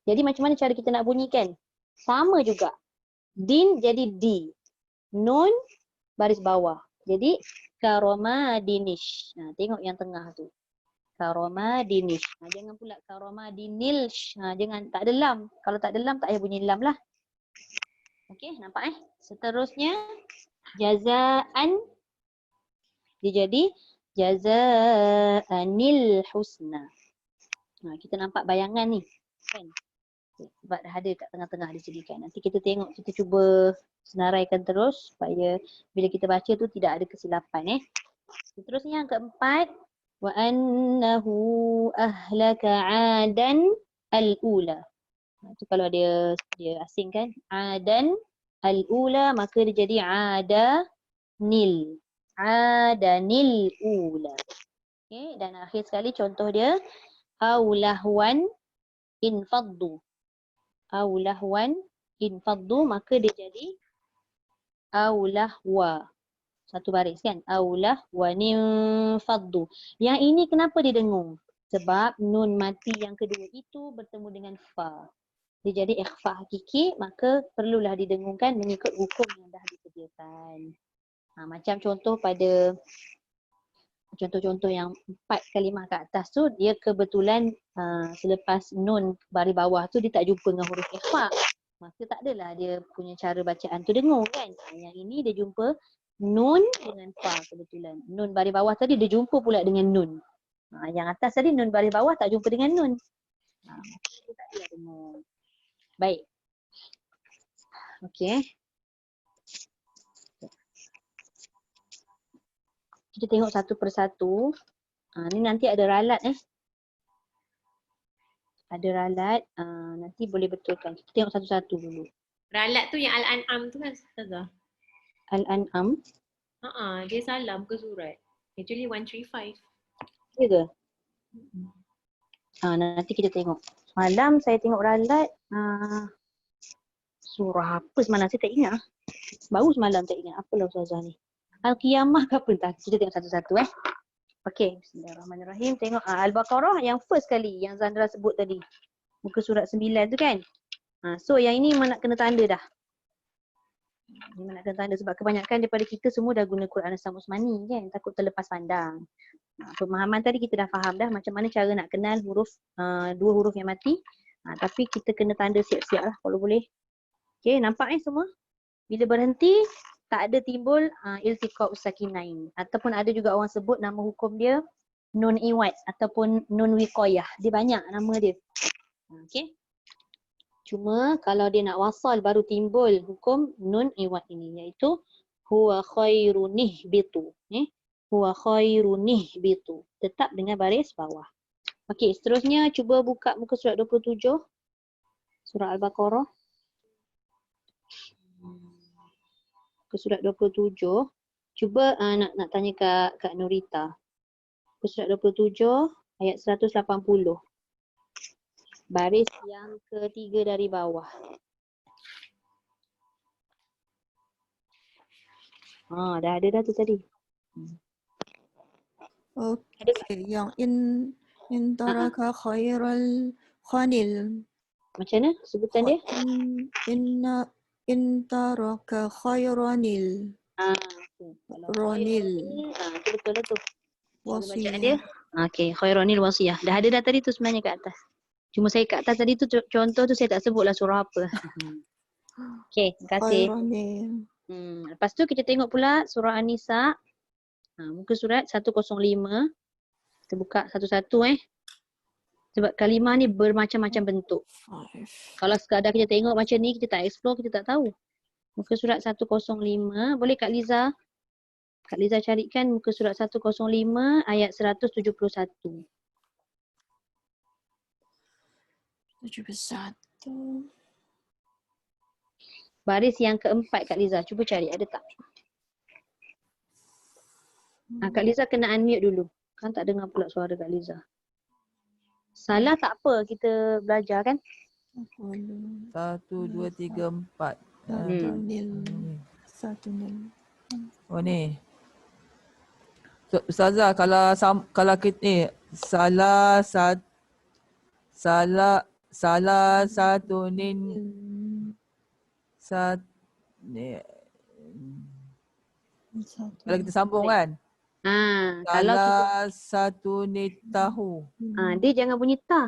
Jadi macam mana cara kita nak bunyikan? Sama juga. Din jadi di. Nun baris bawah. Jadi karomadinish. Tengok yang tengah tu. Karomadinish. Jangan pula karomadinilsh. Jangan, tak ada lam. Kalau tak ada lam tak payah bunyi lam lah. Okey, nampak Seterusnya jazaan. Dia jadi jazaanil husna. Kita nampak bayangan ni. Kan? Sebab dah ada kat tengah-tengah disediakan. Nanti kita tengok, kita cuba senaraikan terus supaya bila kita baca tu tidak ada kesilapan. Seterusnya yang keempat, wa annahu ahlaka 'adan al-ula. Itu kalau dia asing kan, 'adan al-ula maka dia jadi 'adanil ula. Okey, dan akhir sekali contoh dia aulahwan infaddu. Aulahwan infaddu maka dia jadi aulahwa. Satu baris kan? Aulahwan infaddu. Yang ini kenapa dia dengung? Sebab nun mati yang kedua itu bertemu dengan fa. Dia jadi ikhfa hakiki, maka perlulah didengungkan mengikut hukum yang dah disediakan. Macam contoh pada contoh-contoh yang 4 kalimah kat atas tu, dia kebetulan selepas nun baris bawah tu dia tak jumpa dengan huruf ikhfa. Maka tak adalah dia punya cara bacaan tu dengung kan. Yang ini dia jumpa nun dengan fa kebetulan. Nun baris bawah tadi dia jumpa pula dengan nun. Yang atas tadi nun baris bawah tak jumpa dengan nun. Dia tak adalah dengung. Baik. Okey. Kita tengok satu persatu. Ni nanti ada ralat Ada ralat. Nanti boleh betulkan. Kita tengok satu-satu dulu. Ralat tu yang Al-An'am tu kan Ustazah? Al-An'am? Dia salah muka surat. Actually 135. Ya ke? Nanti kita tengok. Semalam saya tengok ralat surah apa semalam saya tak ingat. Baru semalam tak ingat. Apalah Ustazah ni. Al-Qiyamah ke apa entah. Kita tengok satu-satu Okey, bismillahirrahmanirrahim. Tengok Al-Baqarah yang first kali yang Zandra sebut tadi. Muka surat 9 tu kan. So yang ini memang nak kena tanda dah. Memang nak kena tanda sebab kebanyakan daripada kita semua dah guna Quran Asam Usmani kan. Takut terlepas pandang. Pemahaman tadi kita dah faham dah macam mana cara nak kenal huruf, dua huruf yang mati. Tapi kita kena tanda siap-siap lah kalau boleh. Okey, nampak semua? Bila berhenti, tak ada timbul iltiqa' sakinain. Ataupun ada juga orang sebut nama hukum dia nun iwad ataupun nun wiqayah. Dia banyak nama dia. Okey. Cuma kalau dia nak wasal baru timbul hukum nun iwad ini iaitu huwa khairun ihbitu. Huwa khairun ihbitu. Tetap dengan baris bawah. Okey, seterusnya cuba buka muka surat 27. Surah Al-Baqarah. Ke surat 27. Cuba nak tanya Kak Nurita. Ke surat 27 ayat 180. Baris yang ketiga dari bawah. Dah ada dah tu tadi. Okey, yang in taraka khairal khanil. Macam mana sebutan dia? In taraka khairanil. Ronil. Itu betul lah tu. Wasiyah. Dia. Okey, khairanil wasiyah. Dah ada dah tadi tu sebenarnya kat atas. Cuma saya kat atas tadi tu contoh tu saya tak sebutlah surah apa. Okey, terima kasih. Khairanil. Lepas tu kita tengok pula surah An-Nisa. Muka surat 105. Kita buka satu-satu Sebab kalimah ni bermacam-macam bentuk. Kalau sekadar kita tengok macam ni, kita tak explore, kita tak tahu. Muka surat 105. Boleh Kak Liza? Kak Liza carikan muka surat 105 ayat 171. 71. Baris yang keempat Kak Liza. Cuba cari, ada tak? Kak Liza kena unmute dulu. Kan tak dengar pula suara Kak Liza. Salah tak apa, kita belajar kan? 1, 2, 3, 4. Satu nil. Oh ni. So, Ustazah kalau kita salah satu nin kalau kita sambung kan? Kalau Salah satu ni tahu. dia jangan bunyi ta.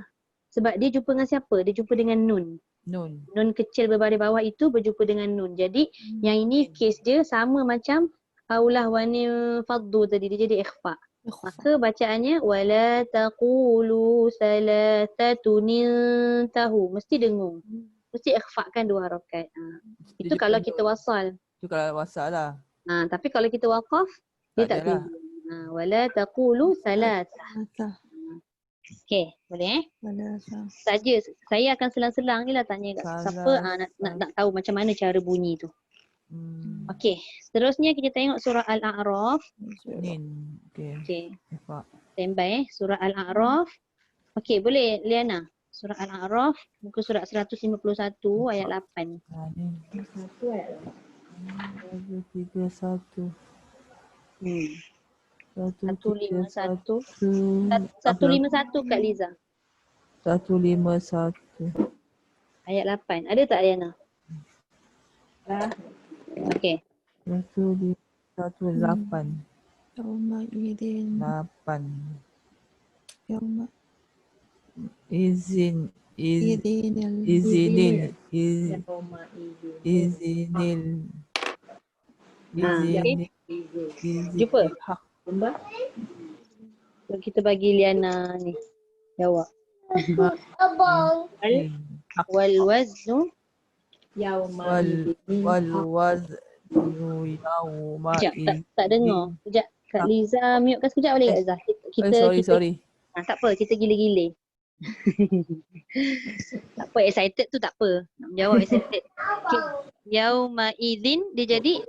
Sebab dia jumpa dengan siapa? Dia jumpa dengan nun. Nun. Nun kecil berbaris bawah itu berjumpa dengan nun. Jadi yang ini case dia sama macam aulah wanil faddu tadi. Dia jadi ikhfa. Maka bacaannya wala taqulu salatatun tahu. Mesti dengung. Mesti ikhfakan dua harakat. Itu kalau kita wasal. Itu kalau wasal lah. Tapi kalau kita waqaf dia tak lah. timbul. Wala taqulu salatah. Okey, boleh saja saya akan selang-selang ni lah tanya kat siapa nak tahu macam mana cara bunyi tu. Okey, seterusnya kita tengok surah Al-A'raf. Okey. Standby surah Al-A'raf. Okey, boleh Liana. Surah Al-A'raf muka surat 151 ayat 8. 1 ayat 1, 151 Kak Liza. 151. Ayat 8. Ada tak Liana? Okey. 1, 8. Yauma idin. 8. Yauma Izinil. Jumpa. Kita bagi Liana ni jawab. Wal waznu yauma wal waznu yauma tak dengar. Sekejap. Kak Liza mute kan sekejap boleh Kak Liza? Sorry. Tak apa, kita gila-gila. Tak apa, excited tu tak apa. Nak menjawab excited. Okay. Yauma idzin dia jadi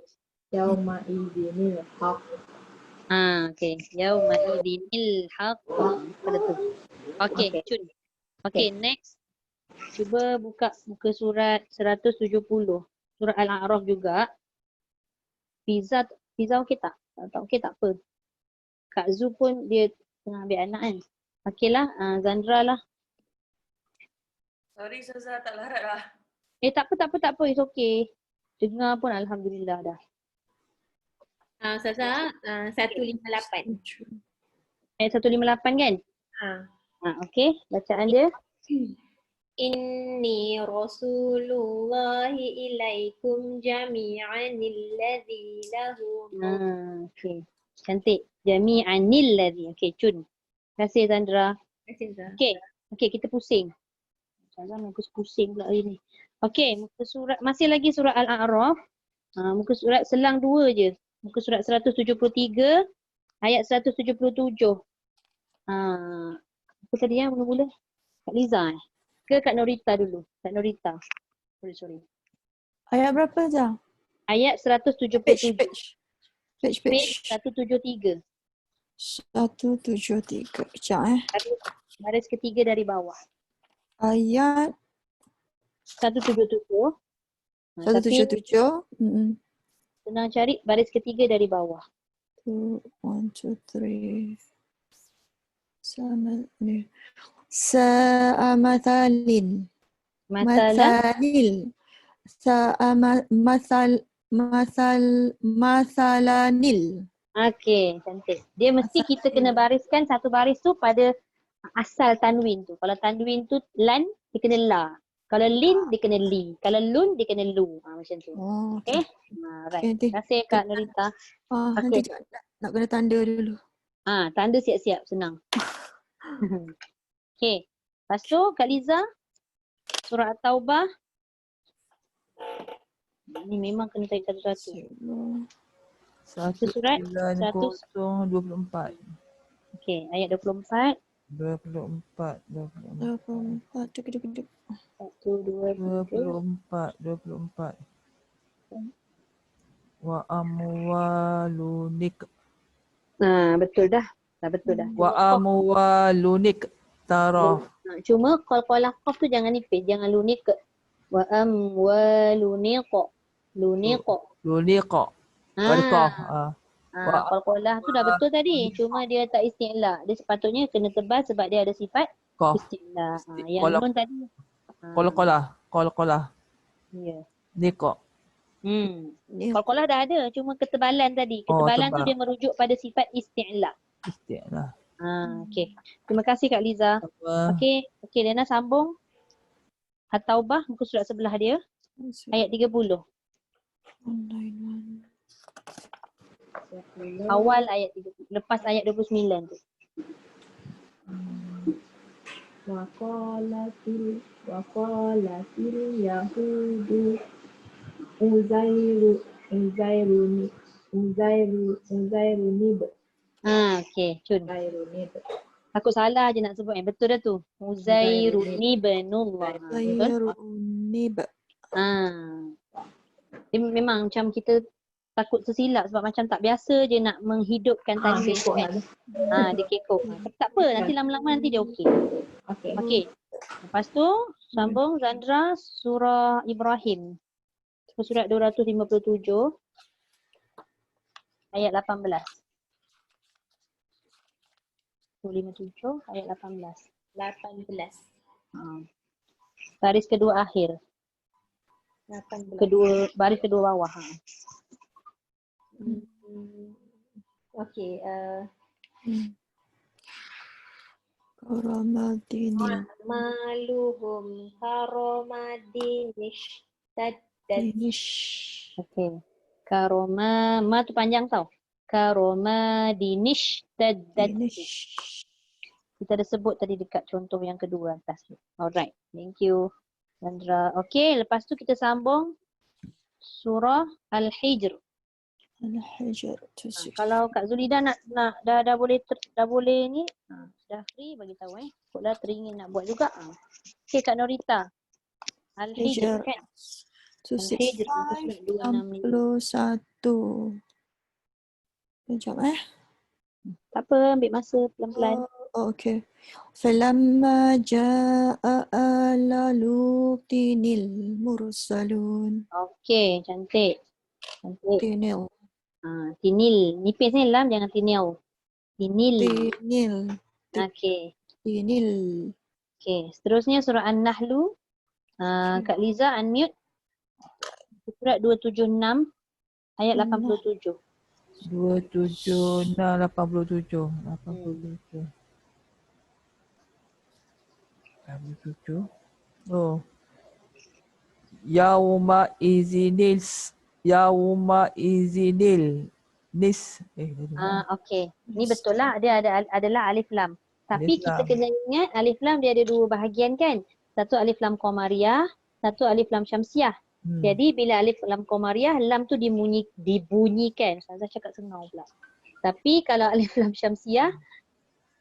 yauma idzinil haq. Okey. Yauma idzinil haq. Pada tu. Okey, Cun. Okay, next. Cuba buka muka surat 170. Surat Al-A'raf juga. Pizza okey tak? Tak okey tak apa. Kak Zu pun dia tengah ambil anak kan. Okey lah, Zandra lah. Sorry Ustazah, tak larat lah. Tak apa. It's okay. Dengar pun Alhamdulillah dah. Ustazah, 158. 158 kan? Ha. Okey, bacaan dia. Inni rasulullahi ilaikum jami'an alladhi lahu Okey. Cantik. Jami'anil ladzi. Okey, Cun. Terima kasih Zandra. Okey, kita pusing. Zandra muka pusing pula hari ni. Okey, muka surat masih lagi surah Al-A'raf. Muka surat selang 2 je. Muka surat 173 ayat 177. Apa tadi yang mula-mula? Kak Liza ke Kak Norita dulu? Kak Norita. Sorry. Ayat berapa je? Ayat 177. Page 173. 173. Kejap Baris ketiga dari bawah. Ayat 177. 177. Senang cari baris ketiga dari bawah. 2, 1, 2, 3. Mathalin. Mathalanil. Okey, cantik. Dia mesti kita kena bariskan satu baris tu pada asal tanwin tu. Kalau tanwin tu lan, dia kena la. Kalau lin, dia kena li. Kalau lun, dia kena lu. Macam tu. Oh, Okey? Right. Terima kasih Kak Norita. Nanti nak kena tanda dulu. Tanda siap-siap, senang. Okey. Lepas tu Kak Liza, surah At-Taubah. Ni memang kena tarik satu-satu. Surat 1924. Okey, ayat 24. 24. 24. 24. Wa amwalunik. Betul dah. Betul dah. Wa amwalunik tarah. Cuma qalqalah qaf tu jangan nipis, jangan lunik. Wa amwalunik. Lunik. Qalqah. Qalqalah tu dah betul tadi. Cuma dia tak isti'la. Dia sepatutnya kena tebal sebab dia ada sifat Qaf. isti'la. Yang nun tadi. Qalqalah. Ya. Niqa. Qalqalah dah ada. Cuma ketebalan tadi. Ketebalan tu tebal. dia merujuk pada sifat isti'la. Isti'lah. Okey. Terima kasih Kak Liza. Okey, Lena sambung. At-Taubah muka surat sebelah dia. Ayat 30. Awal ayat 30. Lepas ayat 29 tu. Waqalatil yahudu Uzairunib. Okey, Cun. Takut salah je nak sebut. Betul dah tu. Uzairunibnullah. Uzairunib. Dia memang macam kita takut tersilap sebab macam tak biasa je nak menghidupkan tanwin kan. Dia kekok. Tak apa, nanti lama-lama nanti dia okey. Okey. Lepas tu sambung Zandra surah Ibrahim. Surat 257 ayat 18. 257 ayat 18. 18. Baris kedua akhir. 18. Baris kedua bawah. Okey. Karamadinil. Maluhum karomadinish tadad. Okey. Karoma, ma tu panjang tau. Karomadinish tadad. Kita ada sebut tadi dekat contoh yang kedua atas. Alright. Thank you, Sandra. Okey, lepas tu kita sambung surah Al-Hijr. Kalau Kak Zulida nak dah boleh ni, dah free bagi tahu Kotlah teringin nak buat juga. Okey Kak Norita. Al-Hijr kan? Al-Hijr 61. Sekejap Tak apa, ambil masa pelan-pelan. Oh, okay. Falamma ja'a ala lutinil mursalun. Okey, cantik. Cantik. Tinil. Tinil. Nipis ni lam, jangan tinil. Tinil. Tinil. Okey. Tinil. Okey. Seterusnya surah An-Nahlu. Kak Liza unmute. Surat 276 ayat 87. 27, 87. 87. Oh. Yauma izinil. Yauma izinil. Nis. Okey. Ni betul lah. Dia adalah alif lam. Tapi Alif kita lam. kena ingat alif lam dia ada dua bahagian kan. Satu alif lam qamariyah, satu alif lam syamsiah. Jadi bila alif lam qamariyah, lam tu dibunyikan. Saya cakap sengau pula. Tapi kalau alif lam syamsiah,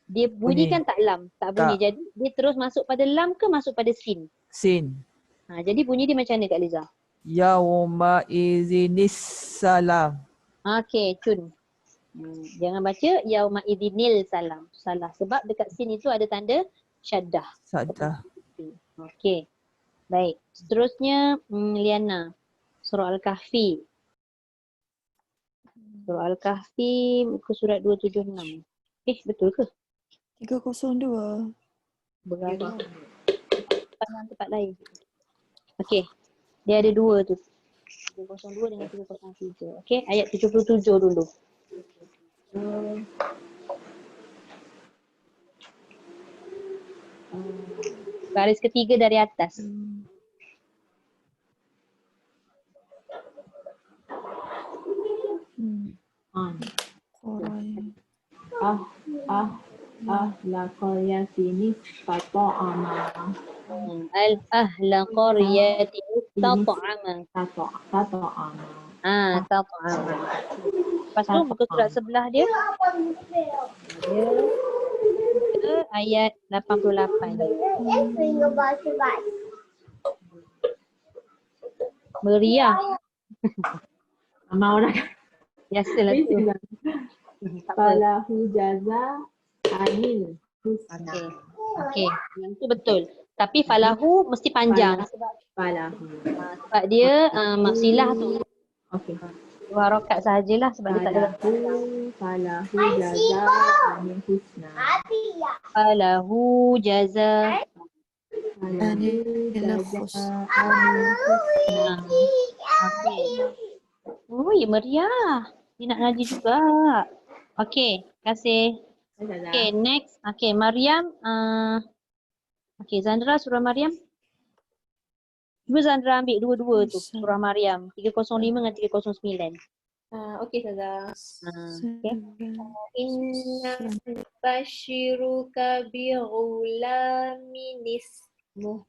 dia bunyikan tak lam, tak bunyi. Jadi dia terus masuk pada lam ke masuk pada sin? Sin. Jadi bunyi dia macam mana Kak Liza? Yauma izinis salam. Okey, cun. Jangan baca yauma idinil salam. Salah. Sebab dekat sin itu ada tanda syaddah. Sadah. Okey. Baik. Seterusnya Liana. Surah Al-Kahfi. Surah Al-Kahfi muka surat 276. Betul ke? 302. Berapa? Tempat lain. Okey. Dia ada dua tu. 302 dengan 303. Okey, ayat 77 dulu. Baris ketiga dari atas. La qaryatini tata'ama. Ahla qaryati tata'ama. Tata'ama. Tata'ama. Lepas tu muka surat sebelah dia. Dia ayat 88. Meriah. Mau dah. Biasalah tu. Falahu jaza anil husna. Okey. Yang tu betul. Tapi falahu mesti panjang. Falahu. Sebab dia maksilah tu. Okey. Dua harakat sahajalah sebab dia tak ada. Falahu jaza anil husna. Falahu jaza. Falahu jaza anil husna. Ui, meriah. Dia nak ngaji juga. Okey, terima kasih. Okey, next. Okey, Maryam. Okey, Zandra, surah Maryam. Cuba Zandra ambil dua-dua tu. Surah Maryam. 305 dengan 309. Okey Saza. Okay. Inna basyiruka bighulamin ismuh.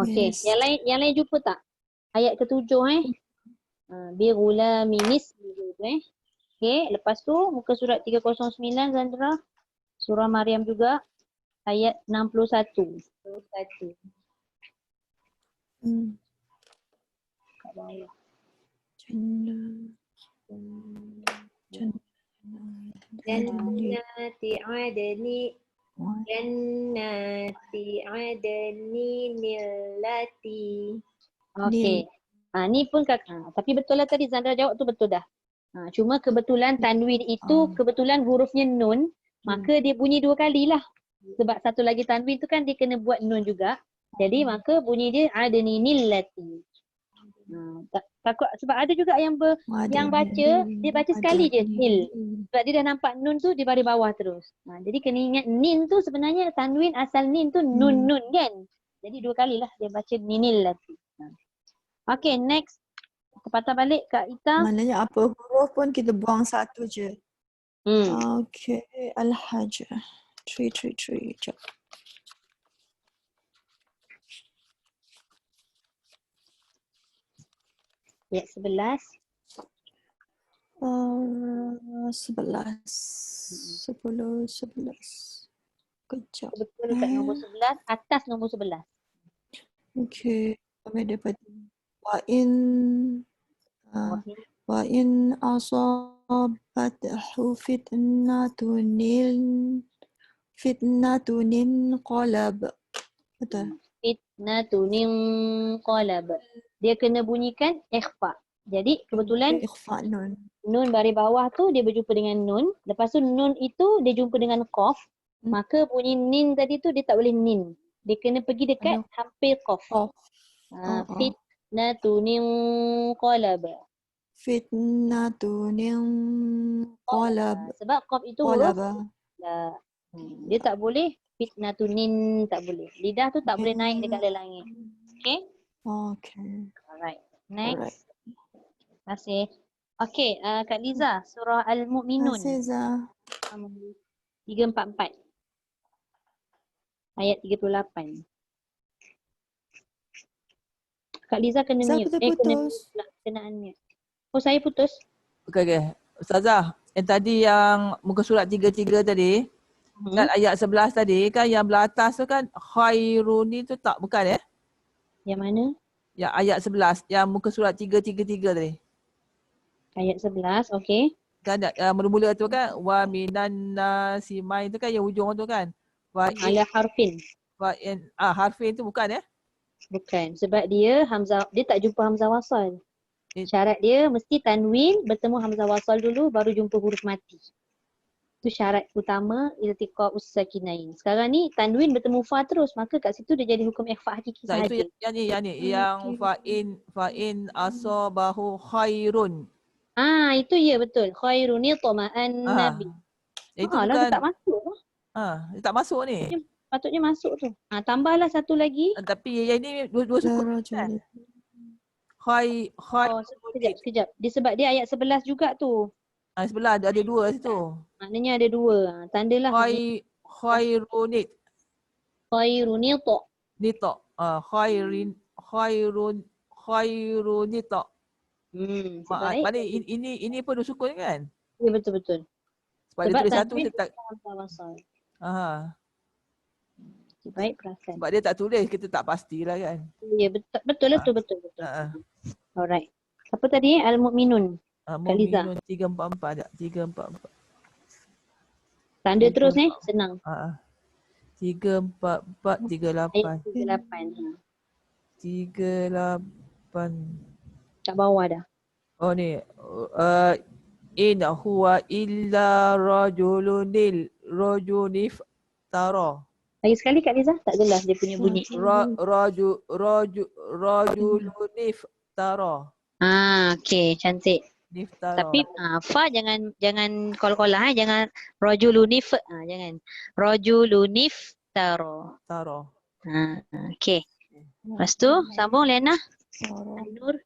Okey, Yes. yang lain jumpa tak? Ayat ke-7 Bighulamin ismuh Okey, lepas tu muka surat 309 Zandra. Surah Maryam juga ayat 61. Kat bawah. Jannati adni nillati. Okey. Ni pun tapi betul lah tadi Zandra jawab tu betul dah. Cuma kebetulan tanwin itu kebetulan hurufnya nun, maka dia bunyi dua kali lah. Sebab satu lagi tanwin tu kan dia kena buat nun juga. Jadi maka bunyi dia adni nillati. Takut sebab ada juga yang baca dia baca sekali je nil. Sebab dia dah nampak nun tu dia baris bawah terus. Jadi kena ingat nin tu sebenarnya tanwin asal nin tu nun kan. Jadi dua kali lah dia baca ninil lati. Okay, next. Patah balik Kak Ita. Maknanya apa huruf pun kita buang satu je. Okay, Al-Hajj. 333. Jap. Ya, 11. 11. Kejap. Betul dekat nombor 11, atas nombor 11. Okay. Kami dapat wa in asabathu fitnatun Fitnatun inqalab. Betul. Fitnatun inqalab. Dia kena bunyikan ikhfa. Jadi kebetulan Ikhfa nun. nun baris bawah tu dia berjumpa dengan nun. Lepas tu nun itu dia jumpa dengan qaf. Maka bunyi nin tadi tu dia tak boleh nin. Dia kena pergi dekat hampir qaf. Qaf. Fitnatun inqalab. Fitnatun inqalab. Sebab qaf itu huruf Qalaba. la. Dia tak boleh fitnatun nin, tak boleh. Lidah tu tak boleh naik dekat langit. Okay? Okay. Alright. Next. Terima kasih. Okay, Kak Liza, surah Al-Mu'minun. Aziza. 344. Ayat 38. Kak Liza kena Saya mute. kita Kena putus. mute pula. Kena unmute. Oh, saya putus. Okay. Ustazah, yang tadi yang muka surat 33 tadi, kan ayat 11 tadi kan yang belah atas tu kan khairuni tu tak, bukan ya? Yang mana? Yang ayat 11 yang muka surat 333 tadi. Ayat 11, okey. Kan mula-mula tu kan wa minan nasi mai tu kan yang ujung tu kan. Ala harfin. Harfin tu bukan ya? Bukan. Sebab dia hamzah, dia tak jumpa hamzah wasal. Syarat dia mesti tanwin bertemu hamzah wasal dulu baru jumpa huruf mati. Itu syarat utama iltiqa us-sakinain. Sekarang ni tanwin bertemu fa terus, maka kat situ dia jadi hukum ikhfa hakiki Nah, sahaja. itu yang fa'in asabahu khairun. Itu ya betul. Khairun yatma'an nabi. Itu lah bukan dia tak masuk. dia tak masuk ni. Patutnya masuk tu. Tambahlah satu lagi. Tapi yang ini dua sukun kan. Sekejap. Dia sebab dia ayat 11 juga tu. Sebelah ada dua situ. Maknanya ada dua. Tandalah. Khairunit. Khairunita. Nita. Khairunita. Mana ini pun dua sukun kan? Ya betul-betul. Sebab dia tulis satu dia tak. Baik, perasan. Sebab dia tak tulis, kita tak pastilah kan. Ya betul. Alright. Apa tadi? Al-Mu'minun. Mu'minun 344 tak? 344. Tanda terus senang. 344 38. 38. Kat bawah dah. Oh ni. In huwa illa rajulunif tara. Lagi sekali Kak Liza, tak jelas dia punya bunyi. Rajulunif tara. Okey, cantik. Niftara. Tapi fa jangan kol-kolah jangan rajulunif, jangan. Rajulunif taro. Okey. Lepas tu sambung Lena. Nur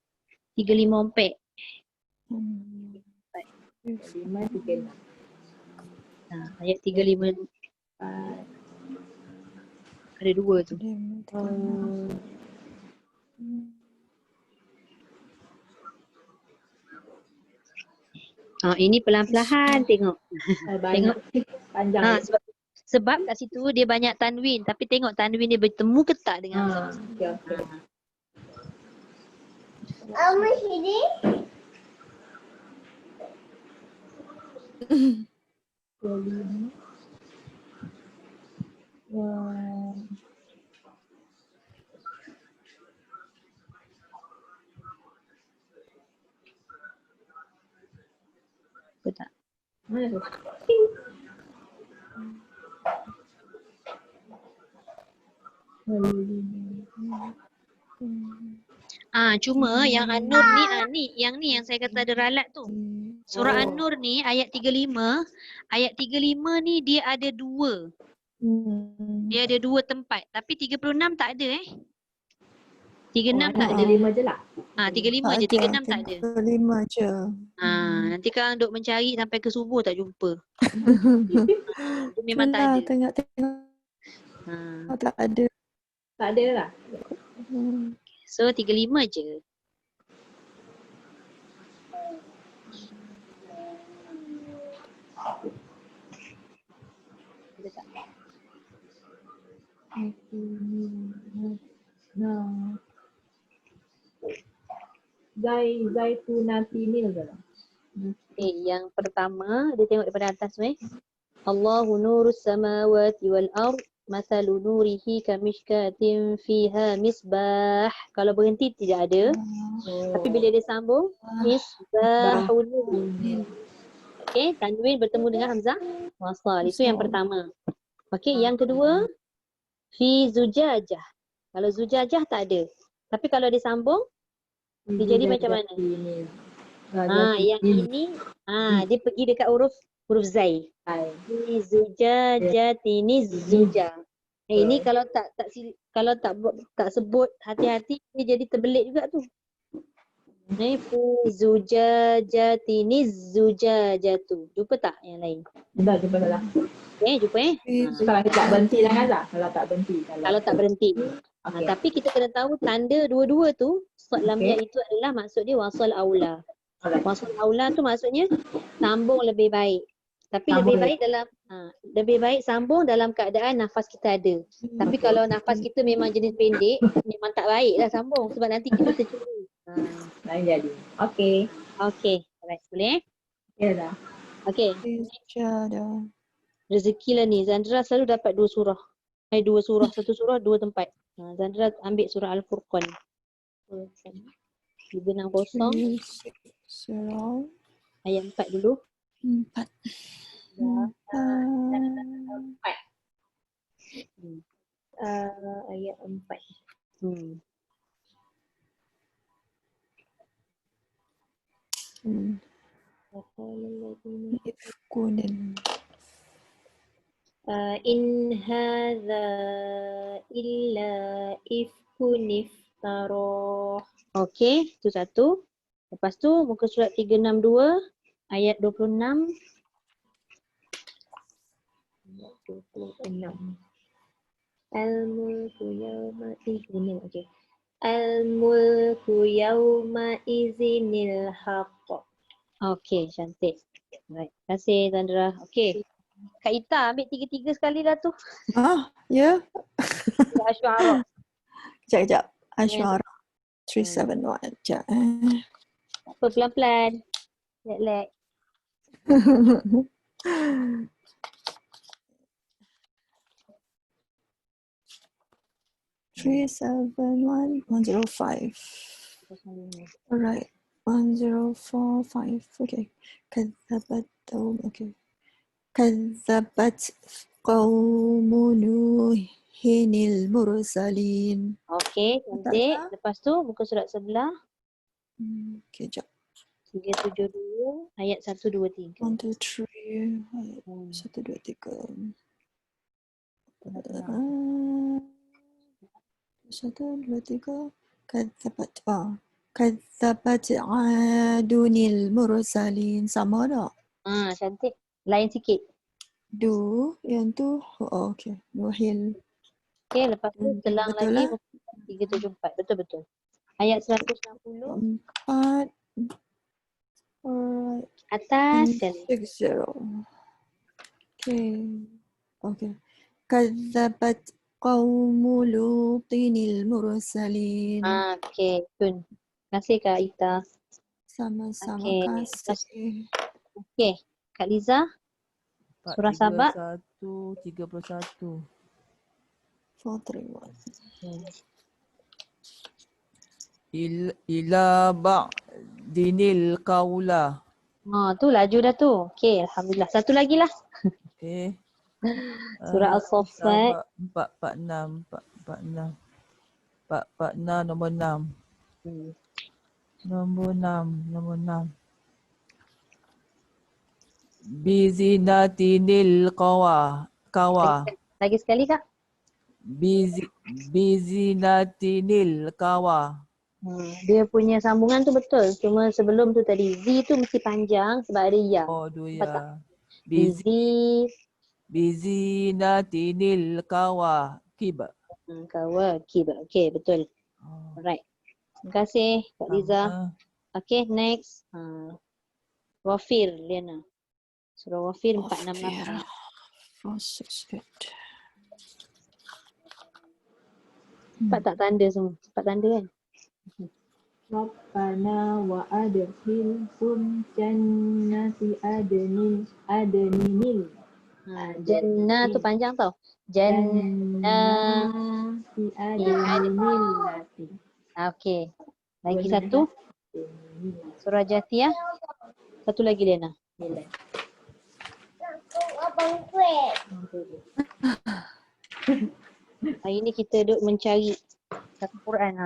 354. 536. Ayat 35. Ada dua tu. Ini pelan-pelan tengok. Tengok. Panjang. Sebab kat situ dia banyak tanwin, tapi tengok tanwin dia bertemu ke tak dengan hamzah. Betul tak? Cuma yang An-Nur ni, yang saya kata ada ralat tu. Surah An-Nur ni ayat 35 ni dia ada dua. Dia ada dua tempat. Tapi 36 tak ada 36 tak ada. 35 je lah. 35 je, 36 tak ada. 35 je. Nanti korang duk mencari sampai ke subuh tak jumpa. Itu memang tak ada. Tengok. Tak ada. Tak ada lah. So 35 je. Zaitunati ni je lah. Yang pertama dia tengok daripada atas Allahu nurus samawati wal ard. Mathalu nurihi kamishkatin fiha misbah. Kalau berhenti tidak ada. Tapi bila dia sambung, misbahun nur. Okey, tanwin bertemu dengan hamzah wasal. Itu yang pertama. Okey, yang kedua, fi zujajah. Kalau zujajah tak ada. Tapi kalau disambung, dia jadi macam mana? Yang ini, dia pergi dekat huruf zai. Fi zujajatini zuja. Ini kalau tak sebut hati-hati, dia jadi terbelit juga tu. Ni fi zujajatini zujajatu. Jumpa tak yang lain? Dah jumpa dah. Jumpa Kalau kita tak berhenti lah kan lah. Kalau tak berhenti. Kalau tak berhenti. Tapi kita kena tahu tanda dua-dua tu, sod lam ya itu adalah maksud dia wasal aula. Wasal aula tu maksudnya sambung lebih baik. Tapi lebih baik sambung dalam keadaan nafas kita ada. Tapi kalau nafas kita memang jenis pendek, memang tak baik lah sambung sebab nanti kita tercuri. Lain jadi. Okey. Alright, boleh? Ya dah. Okey. Sujada. Rezeki lah ni. Zandra selalu dapat dua surah. Satu surah, dua tempat. Zandra ambil surah Al-Furqan. 360 Surah ayat 4 dulu. 4. Ayat 4. Ifkunin. In hadza illa ifkun iftarah. Okey, itu satu. Lepas tu muka surat 362 ayat 26. 26. Al-mulku yawma izinil. Okey. Al-mulku yawma izinil haqq. Okey, cantik. Baik. Terima kasih Zandra. Okey. Kak Ita ambil 3 sekali dah tu. Ya. Asy'ara. Sekejap. Asyara. 371. Sekejap. Apa pelan-pelan. Lek-lek. 371-105. Alright. 1045. Okay. Kadzabat. Okay. Kadzabat qaumu Nuhinil mursalin. Okey, cantik. Lepas tu muka surat sebelah. Okay, jap. 372 ayat 1, 2, 3. 1, 2, 3. 1, 2, 3. 1, 2, 3. Kadzabat adunil mursalin. Sama tak? Cantik. Lain sikit. Yang tu. Okay. Nuhil. Okey, lepas tu selang betul lagi lah. 374. Betul-betul. Ayat 160. 4. Alright. Atas sekali. 60. Okay. Kadzabat qaumu Lutinil mursalin. Okey, Tun. Terima kasih Kak Ita. Sama-sama kasih. Okey, Kak Liza. Surah Sabah. 31. 431. Ila ba'dinil qawla. Tu laju dah tu. Okey, alhamdulillah. Satu lagi lah. Okey. Surah As-Saffat. 446 nombor 6. Nombor 6. Bizinatinil qawa. Lagi sekali Kak. Bizinatinil qawa. Dia punya sambungan tu betul. Cuma sebelum tu tadi Z tu mesti panjang sebab ada ya. Oh, dua ya. Bizinatinil kawakib. Kawakib. Okey, betul. Alright. Terima kasih Kak Liza. Okey, next. Wafir, Liana. Surah Wafir 468. 468. Empat tak tanda semua. 4 tanda kan? Rabbana wa adkhilhum jannati adninil Jannah tu panjang tau. Jannah. Jannati. Okey. Lagi satu. Surah Jathiyah. Satu lagi Lena. Hari ni kita duk mencari satu Quran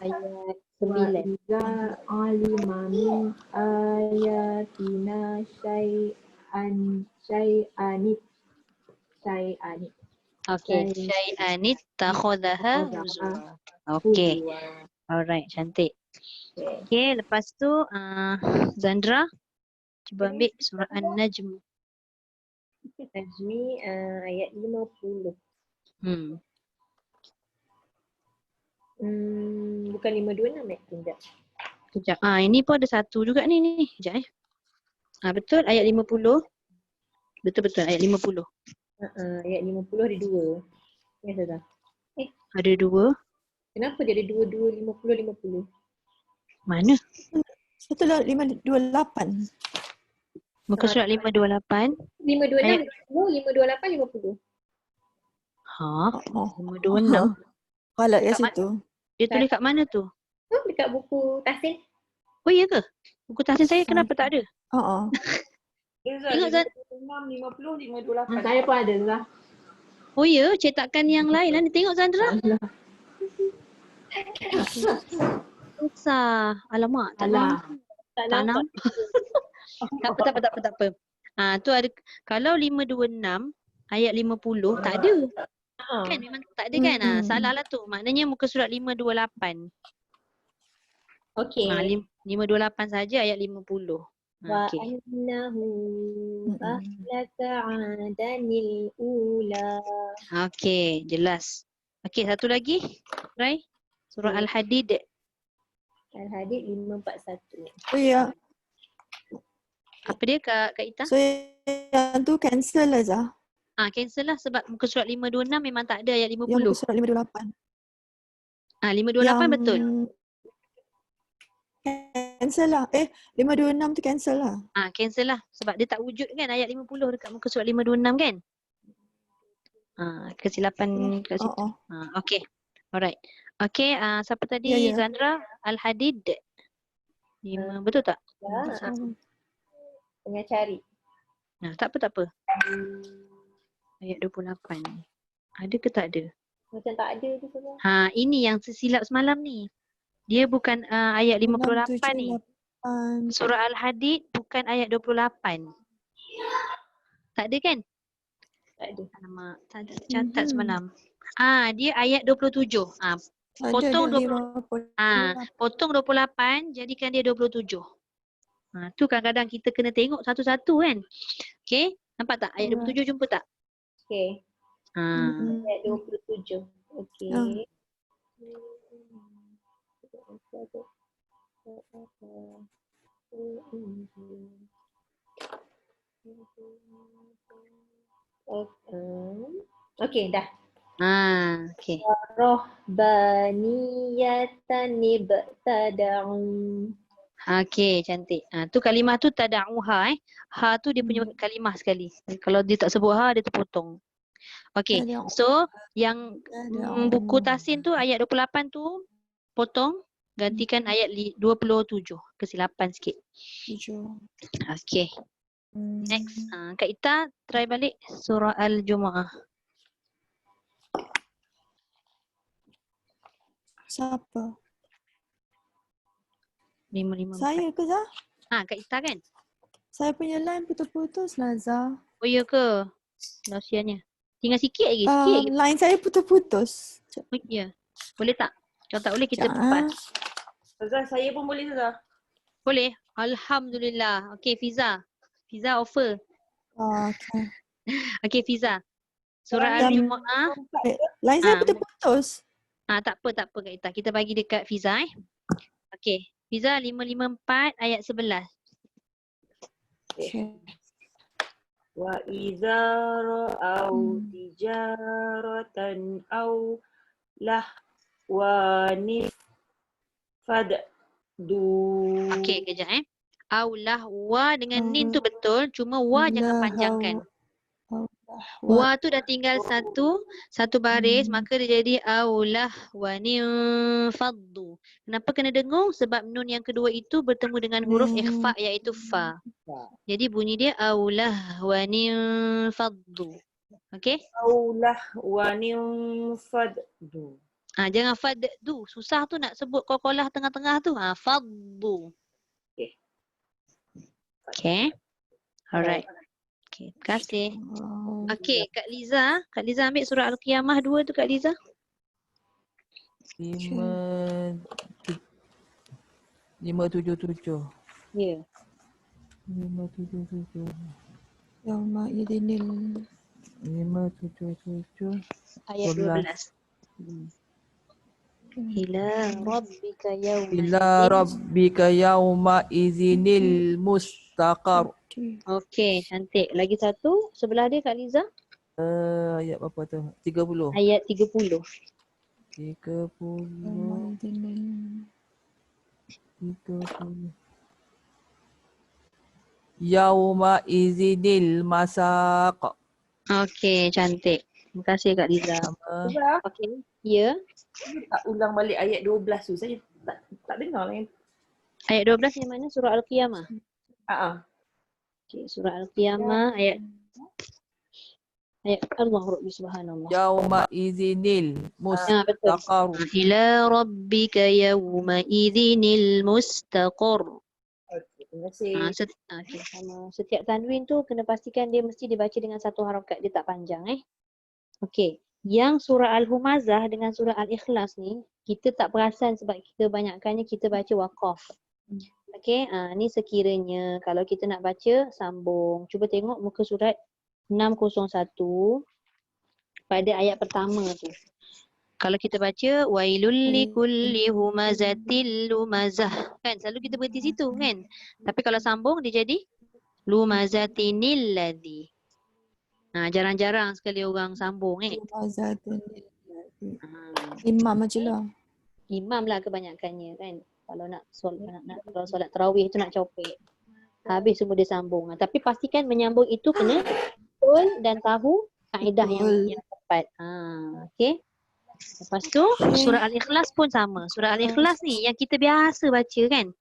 Ayat 9. Iza alima min ayatina syai'anit. Okey. Syai'an ittakhadhaha huzwa. Okey. Alright, cantik. Okey, lepas tu Zandra cuba ambil surah An-Najm. Najmi ayat 50. Bukan 526 Sekejap. Sekejap. Ini pun ada satu juga ni. Sekejap betul ayat 50. Betul ayat 50. Ayat 50 ada dua. Ya Ustazah. Ada dua. Kenapa dia ada dua 50? Mana? Satu lah 528. Muka surat 528. 526 528 50. Oh. 526. Kalau kat Kat situ. Dia tulis kat mana tu? Dekat buku tahsin. Oh iya ke? Buku tahsin saya kenapa tak ada? Tengok Zan. 6, 50, 528. Saya pun ada lah. Oh ya, cetakan yang lain lah. Tengok Zandra. Besar. Alamak. Tak nampak. Tak apa. Tu ada. Kalau 526 ayat 50 tak ada. Kan memang tak ada kan? Salah lah tu. Maknanya muka surat 528. Okey. 528 saja ayat 50. Wa Okey. annahu ahlaka adanil ula. Okey, jelas. Okey, satu lagi. Rai. Surah Al-Hadid. Al-Hadid 541. Oh ya. Apa dia Kak Ita? So yang tu cancel lah Zah. Cancel lah sebab muka surat 526 memang tak ada ayat 50. Yang muka surat 528. 528 betul. Cancel lah. 526 tu cancel lah. Cancel lah sebab dia tak wujud kan ayat 50 dekat muka surat 526 kan? Kesilapan kat situ. Okey. Alright. Okey, siapa tadi? Ya. Zandra Al-Hadid. 5 betul tak? Tengah cari. Tak apa. Ayat 28. Ada ke tak ada? Macam tak ada tu Ustazah. Ini yang sesilap semalam ni. Dia bukan ayat 58 ni. 8. Surah Al-Hadid bukan ayat 28. Tak ada kan? Tak ada. Alamak, tak ada catat semalam. Dia ayat 27. Potong 28 jadikan dia 27. Tu kadang-kadang kita kena tengok satu-satu kan. Okey, nampak tak ayat 27 jumpa tak? Okey. Ayat 27. Okey. Okey, dah. Okey. Rohbaniyatan ibtada'u. Okey, cantik. Tu kalimah tu tada'uha Ha tu dia punya kalimah sekali. Kalau dia tak sebut ha, dia terpotong. Okey. So, yang buku tahsin tu ayat 28 tu potong, gantikan ayat 27. Kesilapan sikit. 7. Okey. Next. Kak Ita try balik surah Al-Jumu'ah. Siapa? 554. Saya ke Zah? Kak Ita kan? Saya punya line putus-putus lah Zah. Oh ya ke? Rahsianya. Tinggal sikit lagi, Line saya putus-putus. Oh ya. Boleh tak? Kalau tak boleh kita Sekejap, pas. Ustazah, saya pun boleh Ustazah. Boleh? Alhamdulillah. Okey Fiza. Fiza offer. Okay. Okey Fiza. Surah Al-Jumu'ah. Line saya putus-putus. Tak apa Kak Ita. Kita bagi dekat Fiza Okey. Fiza 554 ayat 11. Okay. Wa idza ra'au tijaratan aw lahwan faddu. Okey, kejap Aulah, wa dengan nin tu betul, cuma wa jangan panjangkan. Wa Wa tu dah tinggal satu baris, maka dia jadi aulah wa faddu. Kenapa kena dengung? Sebab nun yang kedua itu bertemu dengan huruf ikhfa iaitu fa. Jadi bunyi dia aulah wa faddu. Okey? Aulah wa faddu. Jangan faddu. Susah tu nak sebut qalqalah tengah-tengah tu. Faddu. Okey. Okay. Alright. Okay, terima kasih. Okay, Kak Liza. Kak Liza ambil surah Al-Qiyamah 2 tu Kak Liza. 577. Ya. 577. Yauma idinil 577. Ayat 12. Ila rabbika yawma Ila rabbika yauma izinil mustaqar. Okey, cantik. Lagi satu sebelah dia Kak Liza. Ayat berapa tu? 30. Ayat 30. 30. 30. Yauma izinil masaq. Okey, cantik. Terima kasih Kak Liza. Sudah. Okey. Ya. Tak ulang balik ayat 12 tu. Saya tak dengar lah. Ayat 12 yang mana? Surah Al-Qiyamah. Okey, surah Al-Qiyamah ayat Allah Rabbi Subhanallah. Yauma izinil mustaqar. Ila rabbika yawma idzinil mustaqar. Terima kasih. Okay, sama. Setiap tanwin tu kena pastikan dia mesti dibaca dengan satu harakat. Dia tak panjang Okey. Yang surah Al-Humazah dengan surah Al-Ikhlas ni kita tak perasan sebab kita banyakkannya kita baca waqaf. Okey, ni sekiranya kalau kita nak baca sambung. Cuba tengok muka surat 601 pada ayat pertama tu. Kalau kita baca wailul likulli humazatil lumazah, kan selalu kita berhenti situ kan. Tapi kalau sambung dia jadi lumazatinil ladzi. Jarang-jarang sekali orang sambung Imam aja lah. Imam lah kebanyakannya kan. Kalau nak kalau solat tarawih tu nak copek. Habis semua dia sambung. Tapi pastikan menyambung itu kena betul dan tahu kaedah yang tepat. Okey. Lepas tu surah Al-Ikhlas pun sama. Surah Al-Ikhlas ni yang kita biasa baca kan.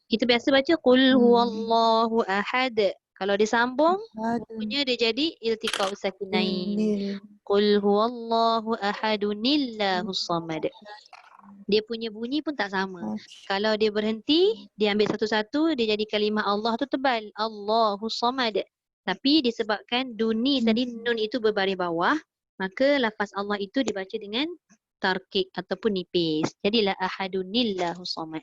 Kita biasa baca qul huwallahu ahad. Kalau dia sambung, punya dia jadi iltiqa'u sakinain. Qul huwallahu ahadunillahus samad. Dia punya bunyi pun tak sama. Kalau dia berhenti, dia ambil satu-satu, dia jadi kalimah Allah tu tebal. Allahus samad. Tapi disebabkan duni tadi nun itu berbaris bawah, maka lafaz Allah itu dibaca dengan tarkik ataupun nipis. Jadilah ahadunillahus samad.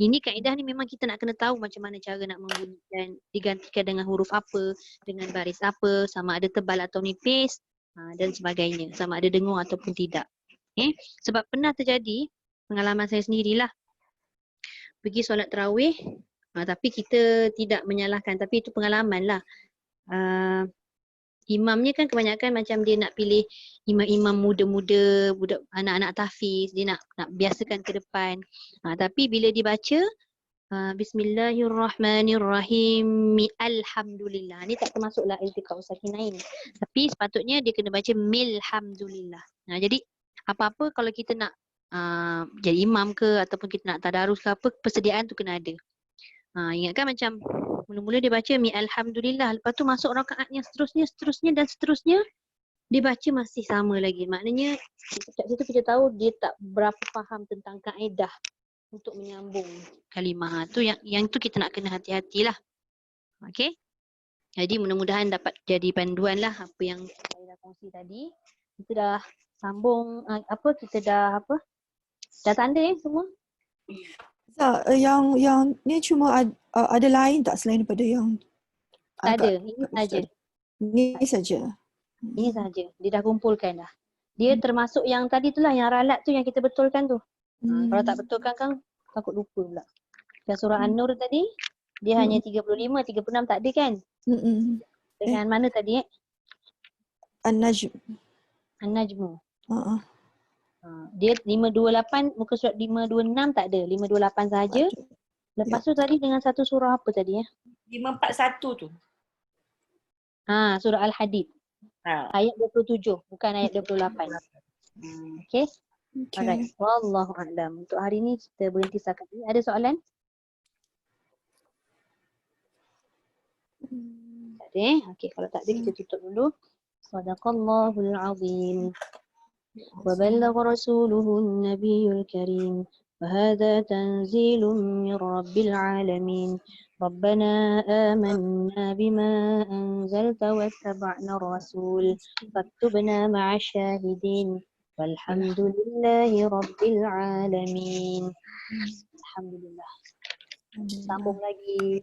Ini kaedah ni memang kita nak kena tahu macam mana cara nak membunyikan, digantikan dengan huruf apa, dengan baris apa, sama ada tebal atau nipis dan sebagainya. Sama ada dengung ataupun tidak. Sebab pernah terjadi pengalaman saya sendirilah. Pergi solat tarawih tapi kita tidak menyalahkan, tapi itu pengalaman lah. Imamnya kan kebanyakan macam dia nak pilih imam-imam muda-muda, budak anak-anak tahfiz, dia nak biasakan ke depan. Tapi bila dibaca Bismillahirrahmanirrahim, alhamdulillah. Ni tak termasuklah iltiqa'u sakinain. Tapi sepatutnya dia kena baca milhamdulillah. Jadi apa-apa kalau kita nak jadi imam ke ataupun kita nak tadarus ke apa, persediaan tu kena ada. Ingatkan macam mula-mula dia baca mi alhamdulillah, lepas tu masuk rakaat yang seterusnya dan seterusnya dia baca masih sama lagi. Maknanya kat situ kita tahu dia tak berapa faham tentang kaedah untuk menyambung kalimah. Tu yang tu kita nak kena hati-hatilah. Okey. Jadi mudah-mudahan dapat jadi panduan lah apa yang saya dah kongsi tadi. Kita dah sambung kita dah tanda semua. Yang ni cuma ada lain tak selain daripada yang tak ada, ini saja. Ini saja. Ini saja. Dia dah kumpulkan dah. Dia termasuk yang tadi tu lah, yang ralat tu yang kita betulkan tu. Kalau tak betulkan kan takut lupa pula. Yang surah An-Nur tadi dia hanya 35, 36 tak ada kan? Dengan mana tadi An-Najm. An-Najmu. Dia 528, muka surat 526 tak ada. 528 sahaja. Lepas tu tadi dengan satu surah apa tadi ya? 541 tu. Surah Al-Hadid. Ayat 27, bukan ayat 28. Okay? Alright. Wallahu a'lam. Untuk hari ni kita berhenti setakat ni. Ada soalan? Tak ada eh? Okay, kalau tak ada kita tutup dulu. Sadaqallahul azim. Wa ballagha rasuluhun nabiyul karim. وهذا تنزيل من رب العالمين ربنا آمنا بما أنزلت واتبعنا الرسول فاكتبنا مع الشاهدين والحمد لله رب العالمين. Alhamdulillah. Sambung lagi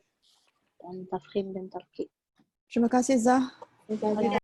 dan tafkhim dan tarkib. Terima kasih Zah.